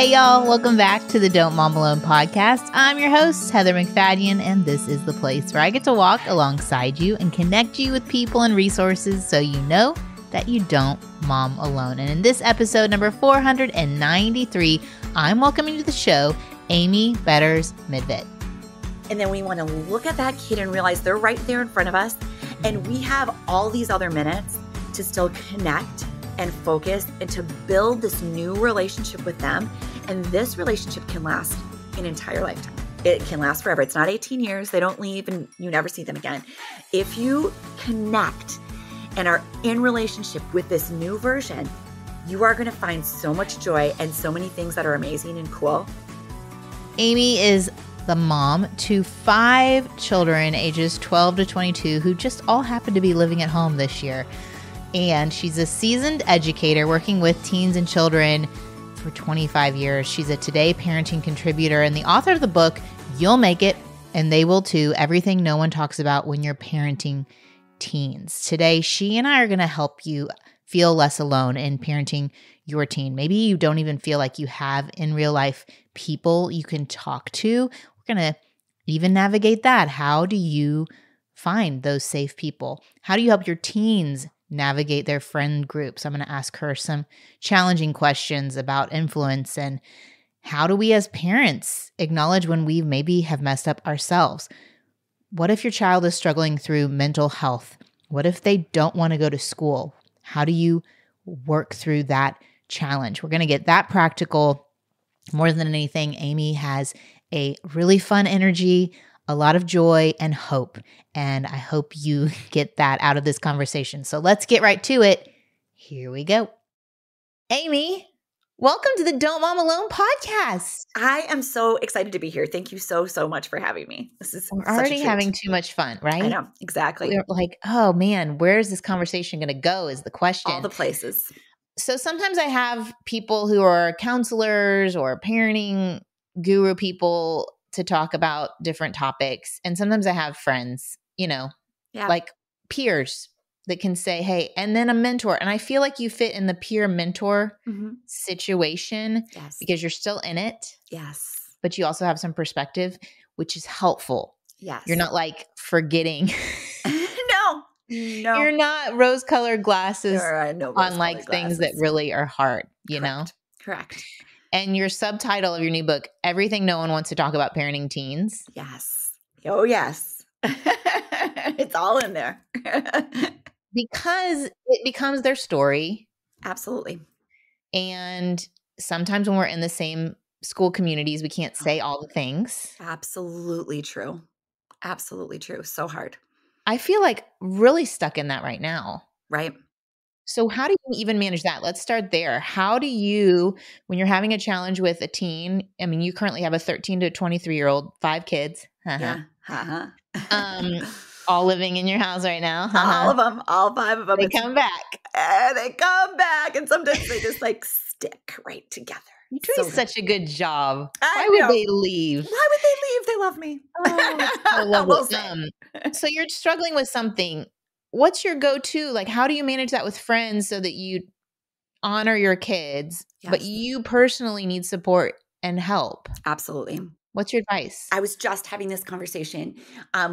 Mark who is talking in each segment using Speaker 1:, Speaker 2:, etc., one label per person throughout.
Speaker 1: Hey y'all, welcome back to the Don't Mom Alone podcast. I'm your host, Heather McFadden, and this is the place where I get to walk alongside you and connect you with people and resources so you know that you don't mom alone. And in this episode number 493, I'm welcoming to the show Amy Betters-Midtvedt.
Speaker 2: And then we want to look at that kid and realize they're right there in front of us. And we have all these other minutes to still connect and focus and to build this new relationship with them. And this relationship can last an entire lifetime. It can last forever. It's not 18 years. They don't leave and you never see them again. If you connect and are in relationship with this new version, you are going to find so much joy and so many things that are amazing and cool.
Speaker 1: Amy is the mom to 5 children ages 12 to 22 who just all happen to be living at home this year. And she's a seasoned educator working with teens and children for 25 years. She's a Today parenting contributor and the author of the book, You'll Make It, and They Will Too, Everything No One Talks About When You're Parenting Teens. Today, she and I are going to help you feel less alone in parenting your teen. Maybe you don't even feel like you have in real life people you can talk to. We're going to even navigate that. How do you find those safe people? How do you help your teens navigate their friend groups? I'm going to ask her some challenging questions about influence and how do we as parents acknowledge when we maybe have messed up ourselves? What if your child is struggling through mental health? What if they don't want to go to school? How do you work through that challenge? We're going to get that practical. More than anything, Amy has a really fun energy, a lot of joy and hope. And I hope you get that out of this conversation. So let's get right to it. Here we go. Amy, welcome to the Don't Mom Alone podcast.
Speaker 2: I am so excited to be here. Thank you so much for having me. This is
Speaker 1: We're already having too much fun, right?
Speaker 2: I know, exactly.
Speaker 1: We're like, oh man, where's this conversation going to go is the question.
Speaker 2: All the places.
Speaker 1: So sometimes I have people who are counselors or parenting guru people to talk about different topics. And sometimes I have friends, like peers that can say, hey, and then a mentor. And I feel like you fit in the peer mentor situation because you're still in it.
Speaker 2: Yes.
Speaker 1: But you also have some perspective, which is helpful.
Speaker 2: Yes.
Speaker 1: You're not like forgetting.
Speaker 2: No.
Speaker 1: You're not rose-colored glasses on like things that really are hard, you know?
Speaker 2: Correct.
Speaker 1: And your subtitle of your new book, Everything No One Wants to Talk About Parenting Teens.
Speaker 2: Yes. Oh, yes. It's all in there.
Speaker 1: Because it becomes their story.
Speaker 2: Absolutely.
Speaker 1: And sometimes when we're in the same school communities, we can't say all the things.
Speaker 2: Absolutely true. Absolutely true. So hard.
Speaker 1: I feel like really stuck in that right now.
Speaker 2: Right.
Speaker 1: So how do you even manage that? Let's start there. How do you, when you're having a challenge with a teen, I mean, you currently have a 13 to 23-year-old, 5 kids.
Speaker 2: Yeah.
Speaker 1: All living in your house right now.
Speaker 2: All of them, all 5 of them.
Speaker 1: They come back.
Speaker 2: They come back. And sometimes they just like stick right together.
Speaker 1: You're doing such a good job.
Speaker 2: Why
Speaker 1: would they leave?
Speaker 2: Why would they leave? They love me.
Speaker 1: Oh, so you're struggling with something. What's your go-to? Like, how do you manage that with friends so that you honor your kids, but you personally need support and help?
Speaker 2: Absolutely.
Speaker 1: What's your advice?
Speaker 2: I was just having this conversation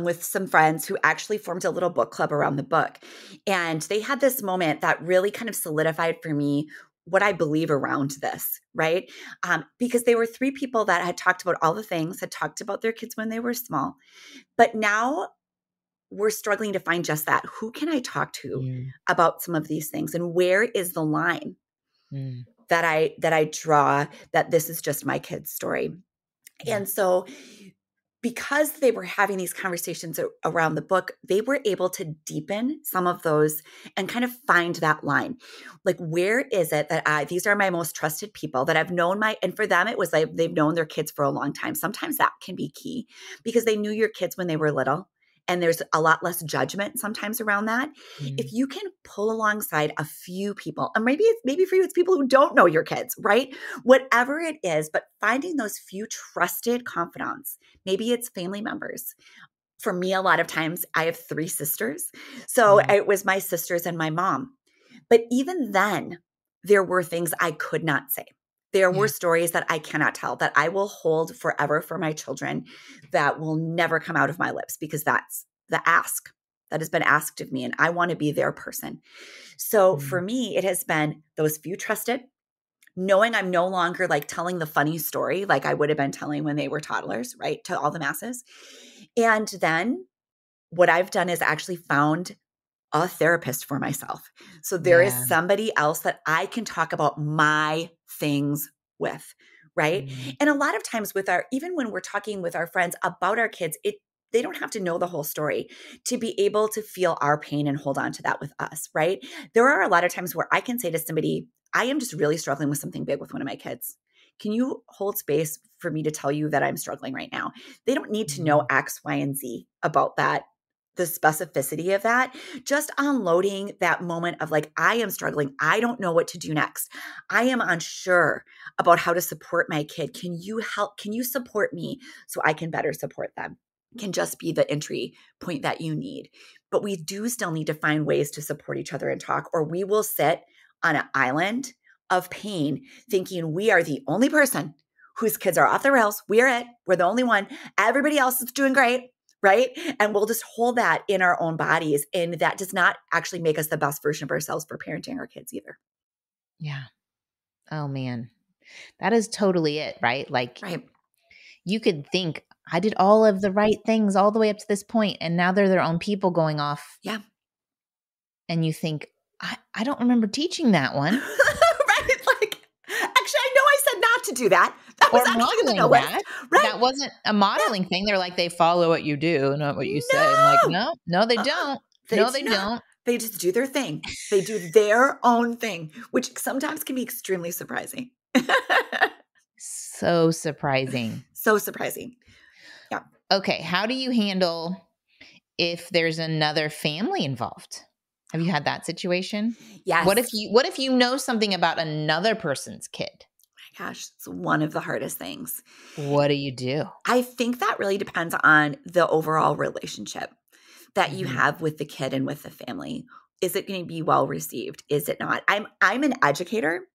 Speaker 2: with some friends who actually formed a little book club around the book. And they had this moment that really kind of solidified for me what I believe around this, right? Because they were 3 people that had talked about all the things, had talked about their kids when they were small, but now we're struggling to find just that. Who can I talk to about some of these things? And where is the line that I draw that this is just my kid's story? And so because they were having these conversations around the book, they were able to deepen some of those and kind of find that line. Like, where is it that these are my most trusted people that I've known and for them, it was like they've known their kids for a long time. Sometimes that can be key because they knew your kids when they were little. And there's a lot less judgment sometimes around that. If you can pull alongside a few people, and maybe for you, it's people who don't know your kids, right? Whatever it is, but finding those few trusted confidants, maybe it's family members. For me, a lot of times I have 3 sisters. So it was my sisters and my mom. But even then, there were things I could not say. There were
Speaker 1: Yeah.
Speaker 2: stories that I cannot tell that I will hold forever for my children that will never come out of my lips because that's the ask that has been asked of me. And I want to be their person. So for
Speaker 1: Mm.
Speaker 2: me, it has been those few trusted, knowing I'm no longer like telling the funny story like I would have been telling when they were toddlers, right? To all the masses. And then what I've done is actually found a therapist for myself. So there is
Speaker 1: Yeah.
Speaker 2: somebody else that I can talk about my things with, right?
Speaker 1: Mm.
Speaker 2: And a lot of times with our even when we're talking with our friends about our kids, they don't have to know the whole story to be able to feel our pain and hold on to that with us, right? There are a lot of times where I can say to somebody, I am just really struggling with something big with one of my kids. Can you hold space for me to tell you that I'm struggling right now? They don't need to know
Speaker 1: Mm.
Speaker 2: X, Y, and Z about that, the specificity of that, just unloading that moment of like, I am struggling. I don't know what to do next. I am unsure about how to support my kid. Can you help? Can you support me so I can better support them? Can just be the entry point that you need. But we do still need to find ways to support each other and talk, or we will sit on an island of pain thinking we are the only person whose kids are off the rails. We're it. We're the only one. Everybody else is doing great. Right. And we'll just hold that in our own bodies. And that does not actually make us the best version of ourselves for parenting our kids either.
Speaker 1: Yeah. Oh man. That is totally it, right? Like
Speaker 2: Right.
Speaker 1: you could think I did all of the right things all the way up to this point, and now they're their own people going off.
Speaker 2: Yeah.
Speaker 1: And you think, I don't remember teaching that one
Speaker 2: Right. Like, actually, I know I said not to do that. That was
Speaker 1: or
Speaker 2: actually in the no
Speaker 1: modeling
Speaker 2: list.
Speaker 1: that.
Speaker 2: Right.
Speaker 1: That wasn't a modeling thing. They're like, they follow what you do, not what you say. I'm like,
Speaker 2: No.
Speaker 1: no, no, they
Speaker 2: Uh-uh.
Speaker 1: don't.
Speaker 2: They
Speaker 1: No,
Speaker 2: do
Speaker 1: they
Speaker 2: not.
Speaker 1: don't.
Speaker 2: They just do their thing. They do their own thing, which sometimes can be extremely surprising.
Speaker 1: So surprising.
Speaker 2: So surprising. Yeah.
Speaker 1: Okay. How do you handle if there's another family involved? Have you had that situation?
Speaker 2: Yes.
Speaker 1: What if you know something about another person's kid?
Speaker 2: My gosh, it's one of the hardest things.
Speaker 1: What do you do?
Speaker 2: I think that really depends on the overall relationship that you
Speaker 1: Mhm.
Speaker 2: have with the kid and with the family. Is it going to be well received? Is it not? I'm an educator.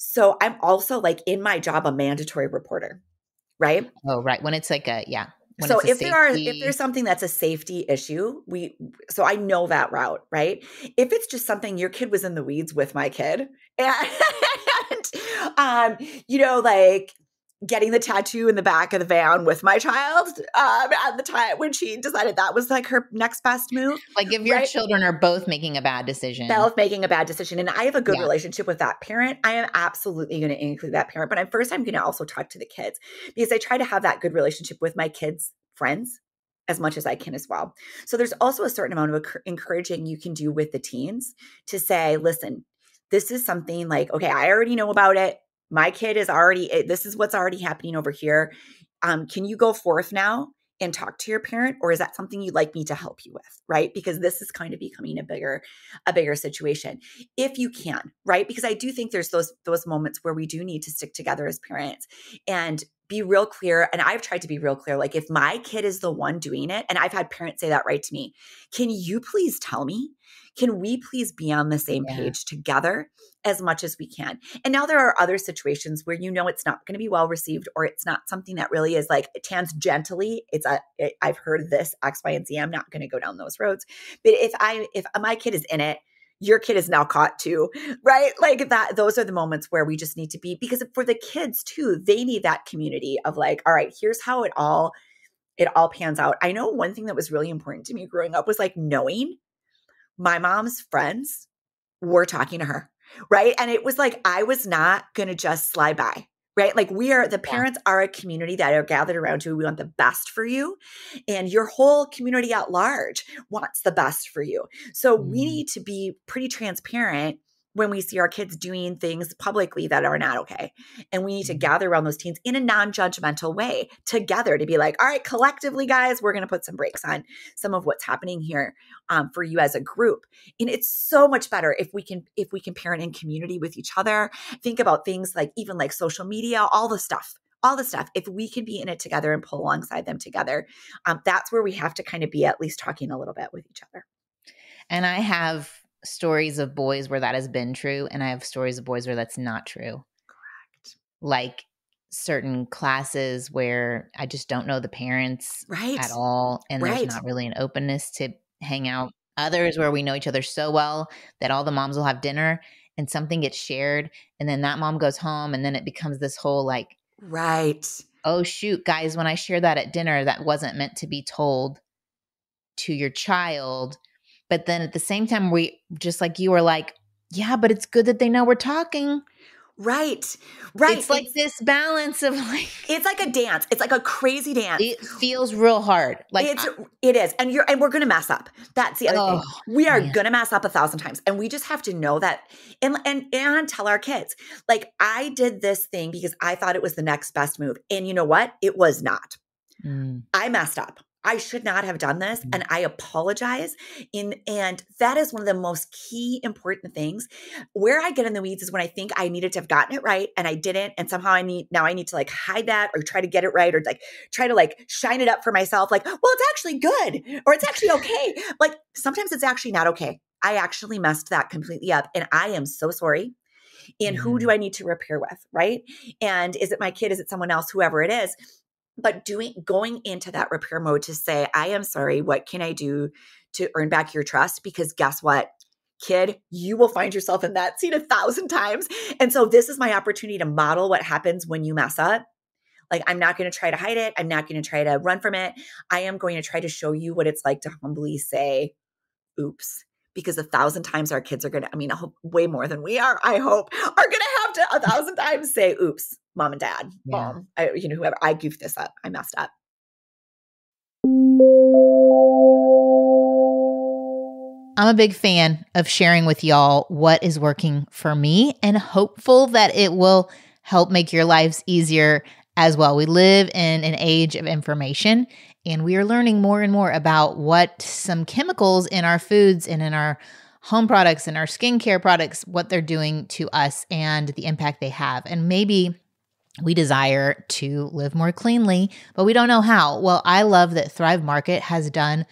Speaker 2: So I'm also like in my job a mandatory reporter, right?
Speaker 1: Oh, right. When it's like when
Speaker 2: So
Speaker 1: it's a
Speaker 2: if there's
Speaker 1: safety.
Speaker 2: something that's a safety issue, so I know that route, right? If it's just something your kid was in the weeds with my kid and like getting the tattoo in the back of the van with my child at the time when she decided that was like her next best move,
Speaker 1: Like if your
Speaker 2: right?
Speaker 1: children are both making a bad decision.
Speaker 2: Self making a bad decision. And I have a good
Speaker 1: Yeah.
Speaker 2: relationship with that parent. I am absolutely going to include that parent. But I'm going to also talk to the kids because I try to have that good relationship with my kids' friends as much as I can as well. So there's also a certain amount of encouraging you can do with the teens to say, listen, this is something like, okay, I already know about it. My kid is already, this is what's already happening over here. Can you go forth now and talk to your parent, or is that something you'd like me to help you with? Right. Because this is kind of becoming a bigger situation if you can, right? Because I do think there's those moments where we do need to stick together as parents and be real clear. And I've tried to be real clear. Like if my kid is the one doing it, and I've had parents say that right to me, can you please tell me? Can we please be on the same
Speaker 1: Yeah.
Speaker 2: page together as much as we can? And now there are other situations where it's not going to be well received, or it's not something that really is like tangentially. I've heard this X, Y, and Z. I'm not going to go down those roads. But if my kid is in it, your kid is now caught too, right? Like that, those are the moments where we just need to be, because for the kids too, they need that community of like, all right, here's how it all pans out. I know one thing that was really important to me growing up was like knowing my mom's friends were talking to her, right? And it was like, I was not going to just slide by, right? Like the
Speaker 1: Yeah.
Speaker 2: parents are a community that are gathered around you. We want the best for you. And your whole community at large wants the best for you. So we
Speaker 1: Mm.
Speaker 2: need to be pretty transparent when we see our kids doing things publicly that are not okay. And we need to
Speaker 1: Mm.
Speaker 2: gather around those teens in a non-judgmental way together to be like, all right, collectively, guys, we're going to put some brakes on some of what's happening here for you as a group. And it's so much better if we can parent in community with each other. Think about things like even like social media, all the stuff. If we can be in it together and pull alongside them together, that's where we have to kind of be at least talking a little bit with each other.
Speaker 1: And I have stories of boys where that has been true, and I have stories of boys where that's not true. like certain classes where I just don't know the parents
Speaker 2: Right.
Speaker 1: at all, and there's
Speaker 2: Right.
Speaker 1: not really an openness to hang out. Others where we know each other so well that all the moms will have dinner and something gets shared, and then that mom goes home, and then it becomes this whole like,
Speaker 2: Right.
Speaker 1: oh shoot, guys, when I shared that at dinner, that wasn't meant to be told to your child. But then at the same time, we just like you were like, yeah, but it's good that they know we're talking.
Speaker 2: Right. Right.
Speaker 1: It's like this balance of like,
Speaker 2: It's like a dance. It's like a crazy dance.
Speaker 1: it feels real hard. Like,
Speaker 2: It is. And we're going to mess up. That's the other thing. We are
Speaker 1: man.
Speaker 2: going to mess up 1,000 times. And we just have to know that and tell our kids, like, I did this thing because I thought it was the next best move. And you know what? It was not. I messed up. I should not have done this. And I apologize. And that is one of the most key important things. Where I get in the weeds is when I think I needed to have gotten it right and I didn't. And somehow I need to like hide that or try to get it right or like try to like shine it up for myself. Like, well, it's actually good or it's actually okay. Like sometimes it's actually not okay. I actually messed that completely up and I am so sorry. And who do I need to repair with? Right. And is it my kid? Is it someone else? Whoever it is. But going into that repair mode to say, I am sorry, what can I do to earn back your trust? Because guess what, kid, you will find yourself in that seat 1,000 times. And so this is my opportunity to model what happens when you mess up. Like, I'm not going to try to hide it. I'm not going to try to run from it. I am going to try to show you what it's like to humbly say, oops. Because 1,000 times our kids are going to, I mean, way more than we are, I hope, are going to have to 1,000 times say, oops, mom and dad, mom, whoever, I goofed this up. I messed up.
Speaker 1: I'm a big fan of sharing with y'all what is working for me and hopeful that it will help make your lives easier as well. We live in an age of information and we are learning more and more about what some chemicals in our foods and in our home products and our skincare products, what they're doing to us and the impact they have. And maybe we desire to live more cleanly, but we don't know how. Well, I love that Thrive Market has done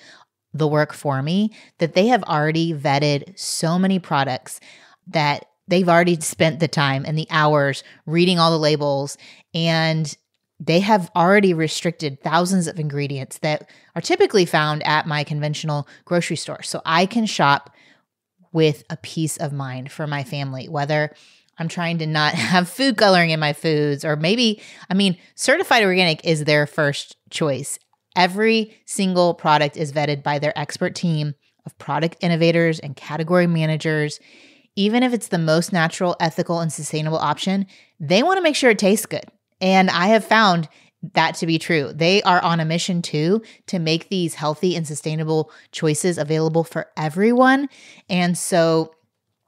Speaker 1: the work for me, that they have already vetted so many products that they've already spent the time and the hours reading all the labels, and they have already restricted thousands of ingredients that are typically found at my conventional grocery store. So I can shop with a peace of mind for my family, whether I'm trying to not have food coloring in my foods, or maybe, certified organic is their first choice. Every single product is vetted by their expert team of product innovators and category managers. Even if it's the most natural, ethical, and sustainable option, they want to make sure it tastes good. And I have found that to be true. They are on a mission too to make these healthy and sustainable choices available for everyone. And so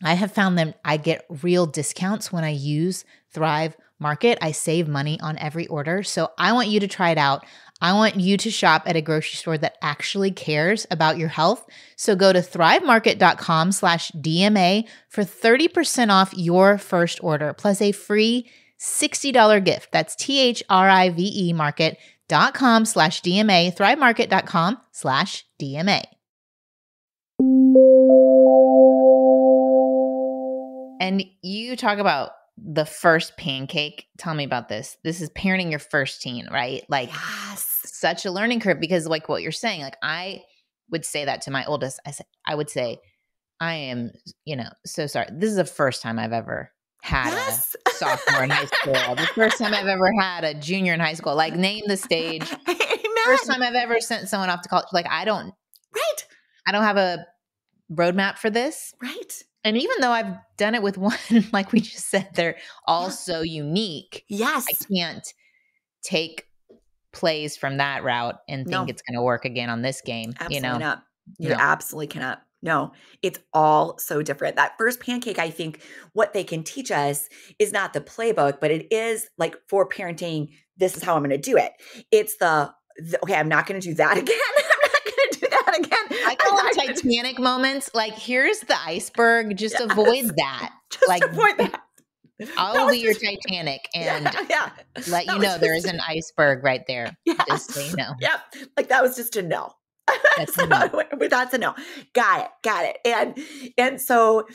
Speaker 1: I have found them, I get real discounts when I use Thrive Market. I save money on every order. So I want you to try it out. I want you to shop at a grocery store that actually cares about your health. So go to thrivemarket.com/DMA for 30% off your first order, plus a free $60 gift. That's THRIVE market.com/DMA, thrivemarket.com/DMA. And you talk about the first pancake. Tell me about this. This is parenting your first teen, right? Like,
Speaker 2: yes.
Speaker 1: Such a learning curve, because like what you're saying, like I would say that to my oldest. I would say, I am, so sorry. This is the first time I've ever had a sophomore in high school. The first time I've ever had a junior in high school. Like, name the stage.
Speaker 2: Amen.
Speaker 1: First time I've ever sent someone off to college. Like, I don't have a roadmap for this.
Speaker 2: Right.
Speaker 1: And even though I've done it with one, like we just said, they're all so unique.
Speaker 2: Yes.
Speaker 1: I can't take plays from that route and think it's going to work again on this game.
Speaker 2: Absolutely not. You absolutely cannot. No, it's all so different. That first pancake, I think what they can teach us is not the playbook, but it is like for parenting, this is how I'm going to do it. It's okay, I'm not going to do that again. I'm not going to do that again.
Speaker 1: I call them Titanic moments. Like, here's the iceberg. Just avoid that.
Speaker 2: Just avoid that.
Speaker 1: I'll be your Titanic and let you know there is an iceberg right there.
Speaker 2: Yes.
Speaker 1: Just so you know.
Speaker 2: Yep. Like, that was just a no.
Speaker 1: That's a no.
Speaker 2: That's a no. Got it. And so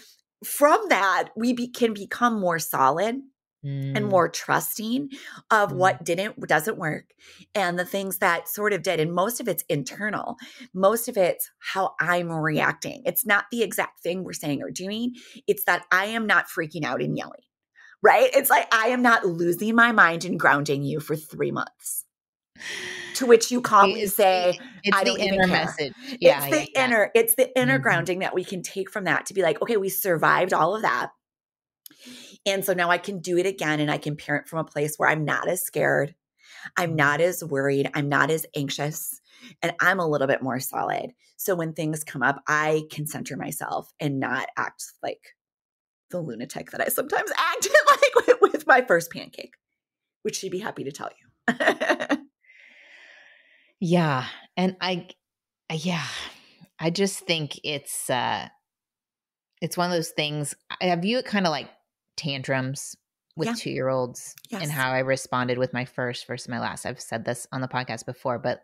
Speaker 2: from that, we can become more solid and more trusting of what doesn't work and the things that sort of did. And most of it's internal. Most of it's how I'm reacting. It's not the exact thing we're saying or doing. It's that I am not freaking out and yelling, right? It's like, I am not losing my mind and grounding you for 3 months. To which you calmly say,
Speaker 1: it's
Speaker 2: I don't
Speaker 1: the
Speaker 2: even
Speaker 1: inner
Speaker 2: care.
Speaker 1: message. Yeah,
Speaker 2: It's the inner grounding that we can take from that to be like, okay, we survived all of that. And so now I can do it again, and I can parent from a place where I'm not as scared. I'm not as worried. I'm not as anxious, and I'm a little bit more solid. So when things come up, I can center myself and not act like the lunatic that I sometimes act like with my first pancake, which she'd be happy to tell you.
Speaker 1: Yeah. And I just think it's one of those things. I view it kind of like tantrums with 2-year-olds and how I responded with my first versus my last. I've said this on the podcast before, but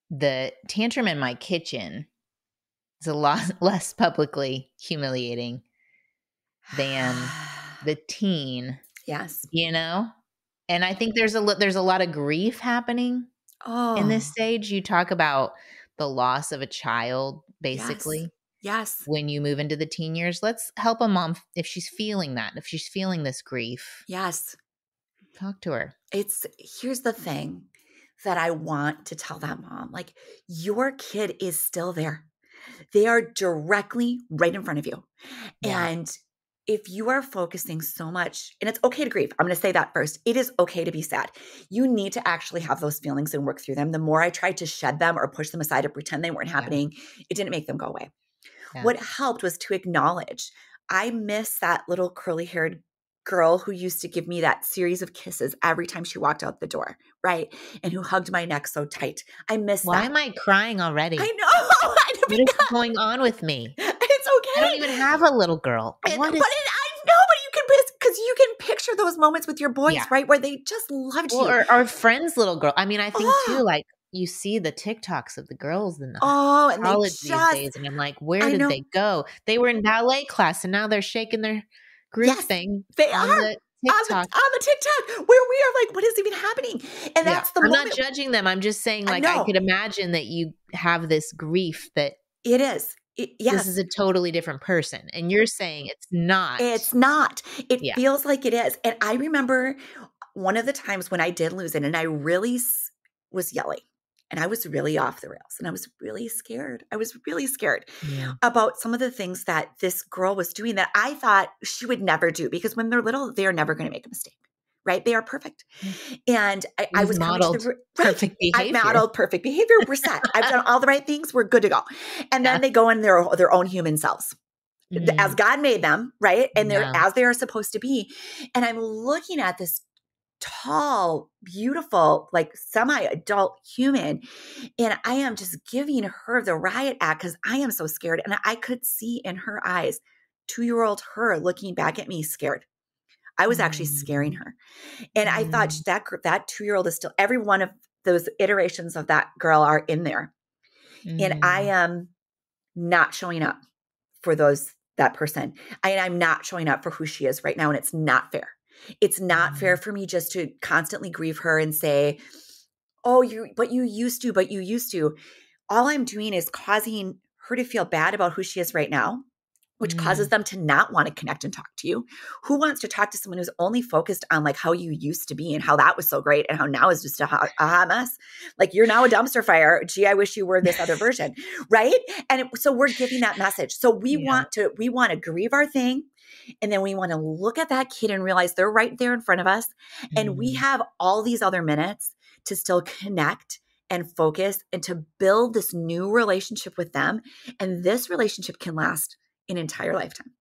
Speaker 1: the tantrum in my kitchen is a lot less publicly humiliating than the teen.
Speaker 2: Yes.
Speaker 1: You know? And I think there's a lot of grief happening in this stage. You talk about the loss of a child, basically.
Speaker 2: Yes.
Speaker 1: When you move into the teen years, let's help a mom if she's feeling that, if she's feeling this grief.
Speaker 2: Yes.
Speaker 1: Talk to her.
Speaker 2: Here's the thing that I want to tell that mom, like, your kid is still there. They are directly right in front of you.
Speaker 1: Yeah.
Speaker 2: And if you are focusing so much, and it's okay to grieve. I'm going to say that first. It is okay to be sad. You need to actually have those feelings and work through them. The more I tried to shed them or push them aside or pretend they weren't happening, it didn't make them go away. Yeah. What helped was to acknowledge, I miss that little curly-haired girl who used to give me that series of kisses every time she walked out the door, right? And who hugged my neck so tight. I miss that.
Speaker 1: Why am I crying already?
Speaker 2: I know.
Speaker 1: What is going on with me?
Speaker 2: It's okay.
Speaker 1: I don't even have a little girl.
Speaker 2: I know, but you can picture those moments with your boys, right? Where they just loved you.
Speaker 1: Or our friend's little girl. I mean, I think too, like, you see the TikToks of the girls in the college these days, and I'm like, where did they go? They were in ballet class, and now they're shaking their group thing.
Speaker 2: They are
Speaker 1: the TikTok.
Speaker 2: On the TikTok, where we are like, what is even happening? And that's the moment.
Speaker 1: I'm not judging them. I'm just saying, like, I could imagine that you have this grief that
Speaker 2: it is.
Speaker 1: This is a totally different person. And you're saying it's not.
Speaker 2: It's not. It feels like it is. And I remember one of the times when I did lose it, and I really was yelling. And I was really off the rails, and I was really scared. I was really scared about some of the things that this girl was doing that I thought she would never do, because when they're little, they are never going to make a mistake, right? They are perfect. And I was
Speaker 1: modeled perfect behavior.
Speaker 2: I modeled perfect behavior. We're set. I've done all the right things. We're good to go. And then they go in their own human selves. As God made them, right? And they're as they are supposed to be. And I'm looking at this tall, beautiful, like semi-adult human. And I am just giving her the riot act because I am so scared. And I could see in her eyes, 2-year-old her looking back at me scared. I was actually scaring her. And I thought that 2-year-old is still, every one of those iterations of that girl are in there. And I am not showing up for that person. I'm not showing up for who she is right now. And it's not fair. It's not fair for me just to constantly grieve her and say, oh, you used to. All I'm doing is causing her to feel bad about who she is right now, which causes them to not want to connect and talk to you. Who wants to talk to someone who's only focused on like how you used to be and how that was so great and how now is just a hot mess? Like, you're now a dumpster fire. Gee, I wish you were this other version, right? And so we're giving that message. So we want to grieve our thing. And then we want to look at that kid and realize they're right there in front of us. And we have all these other minutes to still connect and focus and to build this new relationship with them. And this relationship can last an entire lifetime.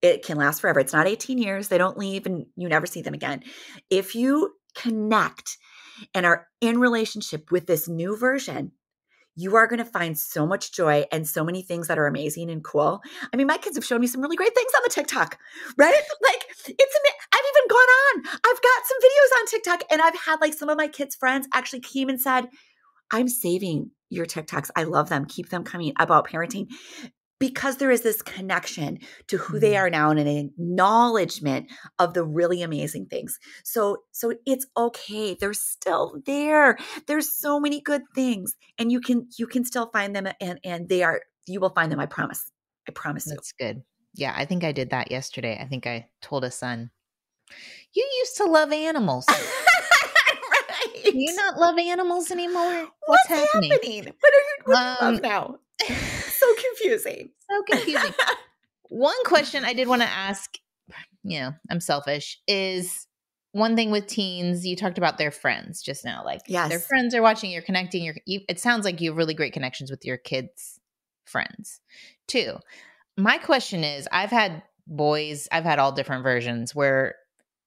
Speaker 2: It can last forever. It's not 18 years. They don't leave and you never see them again. If you connect and are in relationship with this new version, you are going to find so much joy and so many things that are amazing and cool. I mean, my kids have shown me some really great things on the TikTok, right? Like, I've even gone on. I've got some videos on TikTok, and I've had like some of my kids' friends actually came and said, I'm saving your TikToks. I love them. Keep them coming, about parenting. because there is this connection to who they are now and an acknowledgement of the really amazing things. So it's okay. They're still there. There's so many good things, and you can still find them, and you will find them. I promise. I promise you.
Speaker 1: That's good. Yeah, I think I did that yesterday. I think I told a son, "You used to love animals.
Speaker 2: Right.
Speaker 1: Do you not love animals anymore?
Speaker 2: What's
Speaker 1: happening?"
Speaker 2: What do you love now? So confusing.
Speaker 1: So confusing. One question I did want to ask, I'm selfish, is one thing with teens, you talked about their friends just now. Like
Speaker 2: Yes.
Speaker 1: their friends are watching, you're connecting. It sounds like you have really great connections with your kids' friends too. My question is, I've had all different versions where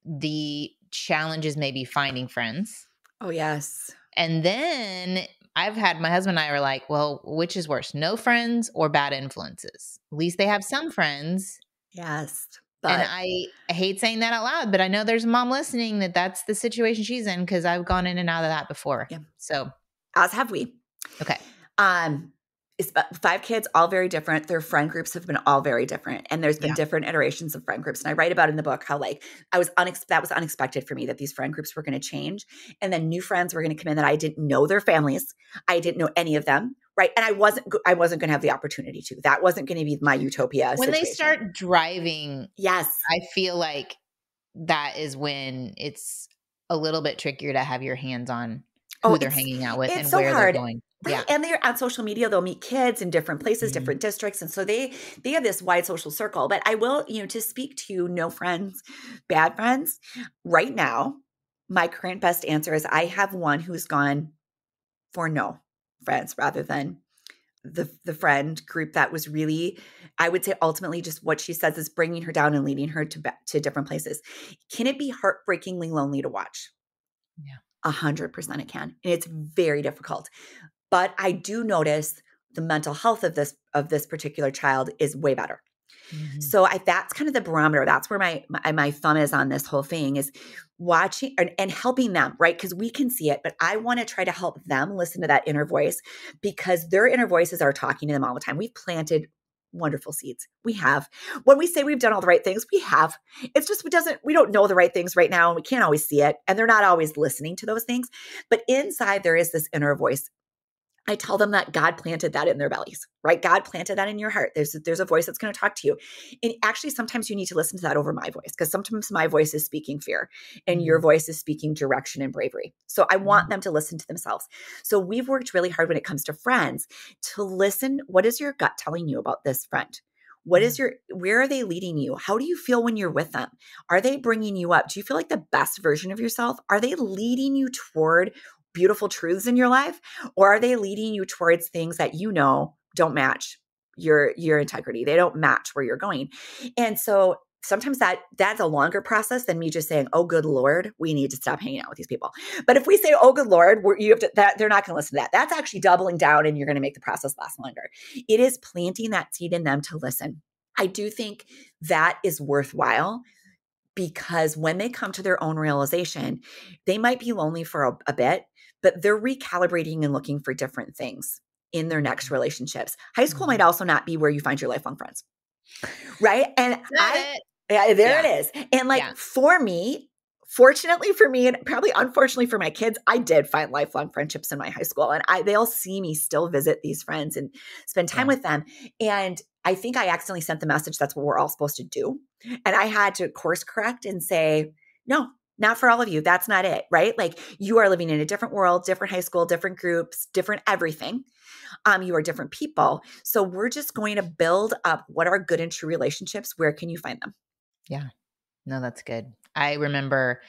Speaker 1: the challenge is maybe finding friends.
Speaker 2: Oh, yes.
Speaker 1: And then I've had my husband and I are like, well, which is worse, no friends or bad influences? At least they have some friends.
Speaker 2: Yes.
Speaker 1: And
Speaker 2: But
Speaker 1: I hate saying that out loud, but I know there's a mom listening that's the situation she's in because I've gone in and out of that before.
Speaker 2: Yeah.
Speaker 1: So,
Speaker 2: as have we.
Speaker 1: okay.
Speaker 2: It's 5 kids, all very different. Their friend groups have been all very different. And there's been
Speaker 1: Yeah.
Speaker 2: different iterations of friend groups. And I write about in the book how like that was unexpected for me that these friend groups were going to change. And then new friends were going to come in that I didn't know their families. I didn't know any of them. Right. And I wasn't going to have the opportunity to. That wasn't going to be my utopia
Speaker 1: When
Speaker 2: situation.
Speaker 1: they start driving,
Speaker 2: yes,
Speaker 1: I feel like that is when it's a little bit trickier to have your hands on who they're hanging out with and
Speaker 2: so
Speaker 1: where
Speaker 2: hard.
Speaker 1: they're going.
Speaker 2: Right.
Speaker 1: Yeah.
Speaker 2: And they're on social media, they'll meet kids in different places, different districts. And so they have this wide social circle. But I will, to speak to no friends, bad friends, right now, my current best answer is I have one who's gone for no friends rather than the friend group that was really, I would say ultimately just what she says is bringing her down and leading her to different places. Can it be heartbreakingly lonely to watch?
Speaker 1: Yeah.
Speaker 2: 100% it can. And it's very difficult. But I do notice the mental health of this particular child is way better.
Speaker 1: Mm-hmm.
Speaker 2: So that's kind of the barometer. That's where my thumb is on this whole thing is watching and helping them, right? Because we can see it, but I want to try to help them listen to that inner voice because their inner voices are talking to them all the time. We've planted wonderful seeds. We have. When we say we've done all the right things, we have. It's just we don't know the right things right now and we can't always see it. And they're not always listening to those things. But inside there is this inner voice. I tell them that God planted that in their bellies, right? God planted that in your heart. There's a voice that's going to talk to you. And actually, sometimes you need to listen to that over my voice because sometimes my voice is speaking fear and your voice is speaking direction and bravery. So I want them to listen to themselves. So we've worked really hard when it comes to friends to listen. What is your gut telling you about this friend? Where are they leading you? How do you feel when you're with them? Are they bringing you up? Do you feel like the best version of yourself? Are they leading you toward beautiful truths in your life? Or are they leading you towards things that don't match your integrity? They don't match where you're going. And so sometimes that's a longer process than me just saying, oh, good Lord, we need to stop hanging out with these people. But if we say, oh, good Lord, they're not going to listen to that. That's actually doubling down and you're going to make the process last longer. It is planting that seed in them to listen. I do think that is worthwhile because when they come to their own realization, they might be lonely for a bit, but they're recalibrating and looking for different things in their next relationships. High school might also not be where you find your lifelong friends. Right. And it is. And for me, fortunately for me, and probably unfortunately for my kids, I did find lifelong friendships in my high school. And they'll see me still visit these friends and spend time with them. And I think I accidentally sent the message that's what we're all supposed to do. And I had to course correct and say, no, not for all of you. That's not it, right? Like you are living in a different world, different high school, different groups, different everything. You are different people. So we're just going to build up what are good and true relationships. Where can you find them?
Speaker 1: Yeah. No, that's good. I remember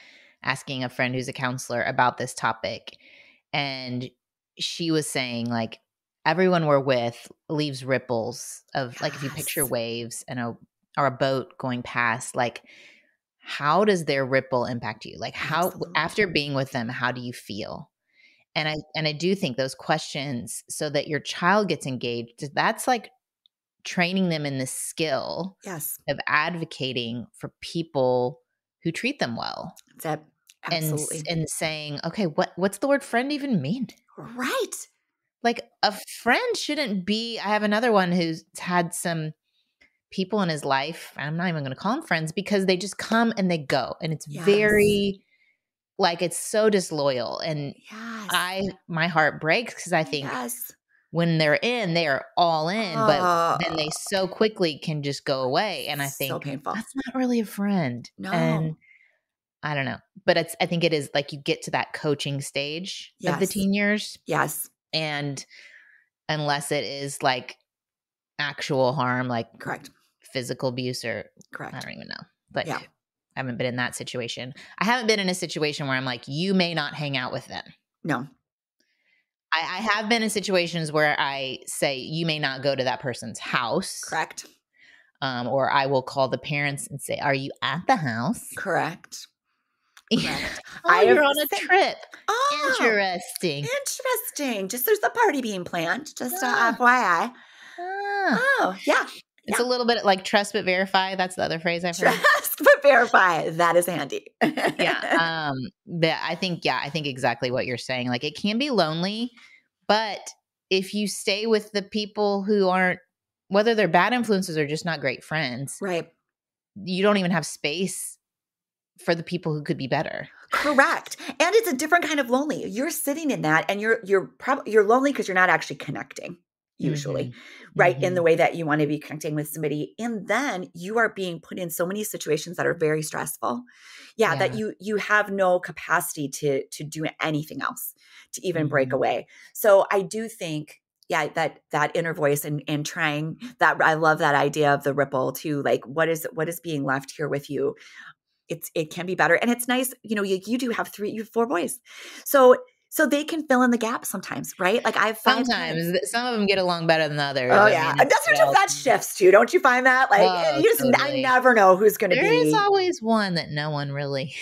Speaker 1: asking a friend who's a counselor about this topic, and she was saying like everyone we're with leaves ripples of like if you picture waves and or a boat going past, like how does their ripple impact you? Like how after being with them, how do you feel? And I do think those questions so that your child gets engaged, that's like training them in the skill of advocating for people who treat them well.
Speaker 2: That's it. Absolutely.
Speaker 1: And saying, okay, what's the word friend even mean?
Speaker 2: Right.
Speaker 1: like a friend shouldn't be. I have another one who's had some people in his life. I'm not even going to call them friends because they just come and they go. And it's
Speaker 2: Yes.
Speaker 1: very like, it's so disloyal. And
Speaker 2: Yes.
Speaker 1: my heart breaks because I think
Speaker 2: Yes.
Speaker 1: when they're in, they are all in, but then
Speaker 2: Oh,
Speaker 1: they so quickly can just go away. And I
Speaker 2: so
Speaker 1: think
Speaker 2: painful.
Speaker 1: that's not really a friend. And
Speaker 2: No.
Speaker 1: I don't know, but I think it is like you get to that coaching stage of the
Speaker 2: Yes.
Speaker 1: teen years.
Speaker 2: Yes.
Speaker 1: And unless it is like actual harm, like
Speaker 2: Correct.
Speaker 1: physical abuse or I
Speaker 2: Correct.
Speaker 1: don't even know. But
Speaker 2: Yeah.
Speaker 1: I haven't been in that situation. I haven't been in a situation where I'm like, you may not hang out with them.
Speaker 2: No.
Speaker 1: I have been in situations where I say, you may not go to that person's house.
Speaker 2: Correct.
Speaker 1: Or I will call the parents and say, are you at the house?
Speaker 2: Correct. Correct.
Speaker 1: Oh, you're on a trip.
Speaker 2: Oh,
Speaker 1: Interesting.
Speaker 2: interesting. Just there's a party being planned. Just
Speaker 1: Ah,
Speaker 2: FYI.
Speaker 1: ah.
Speaker 2: Oh, yeah.
Speaker 1: It's
Speaker 2: Yeah.
Speaker 1: a little bit like trust but verify. That's the other phrase I've heard.
Speaker 2: Trust but verify. That is handy.
Speaker 1: Yeah. But I think exactly what you're saying. Like it can be lonely, but if you stay with the people who aren't, whether they're bad influences or just not great friends,
Speaker 2: Right.
Speaker 1: you don't even have space for the people who could be better.
Speaker 2: Correct. And it's a different kind of lonely. You're sitting in that and you're lonely because you're not actually connecting usually, right? In the way that you want to be connecting with somebody. And then you are being put in so many situations that are very stressful. Yeah. That you have no capacity to do anything else, to even break away. So I do think, yeah, that inner voice and trying that, I love that idea of the ripple too. Like what is being left here with you? It can be better. And it's nice, you do have you have 4 boys. So they can fill in the gap sometimes, right? Like I have 5
Speaker 1: Sometimes
Speaker 2: kids.
Speaker 1: some of them get along better than others.
Speaker 2: Oh
Speaker 1: I
Speaker 2: yeah.
Speaker 1: mean,
Speaker 2: And that shifts too. Don't you find that? Like
Speaker 1: oh,
Speaker 2: I
Speaker 1: totally.
Speaker 2: never know who's going to
Speaker 1: There is
Speaker 2: be.
Speaker 1: always one that no one really.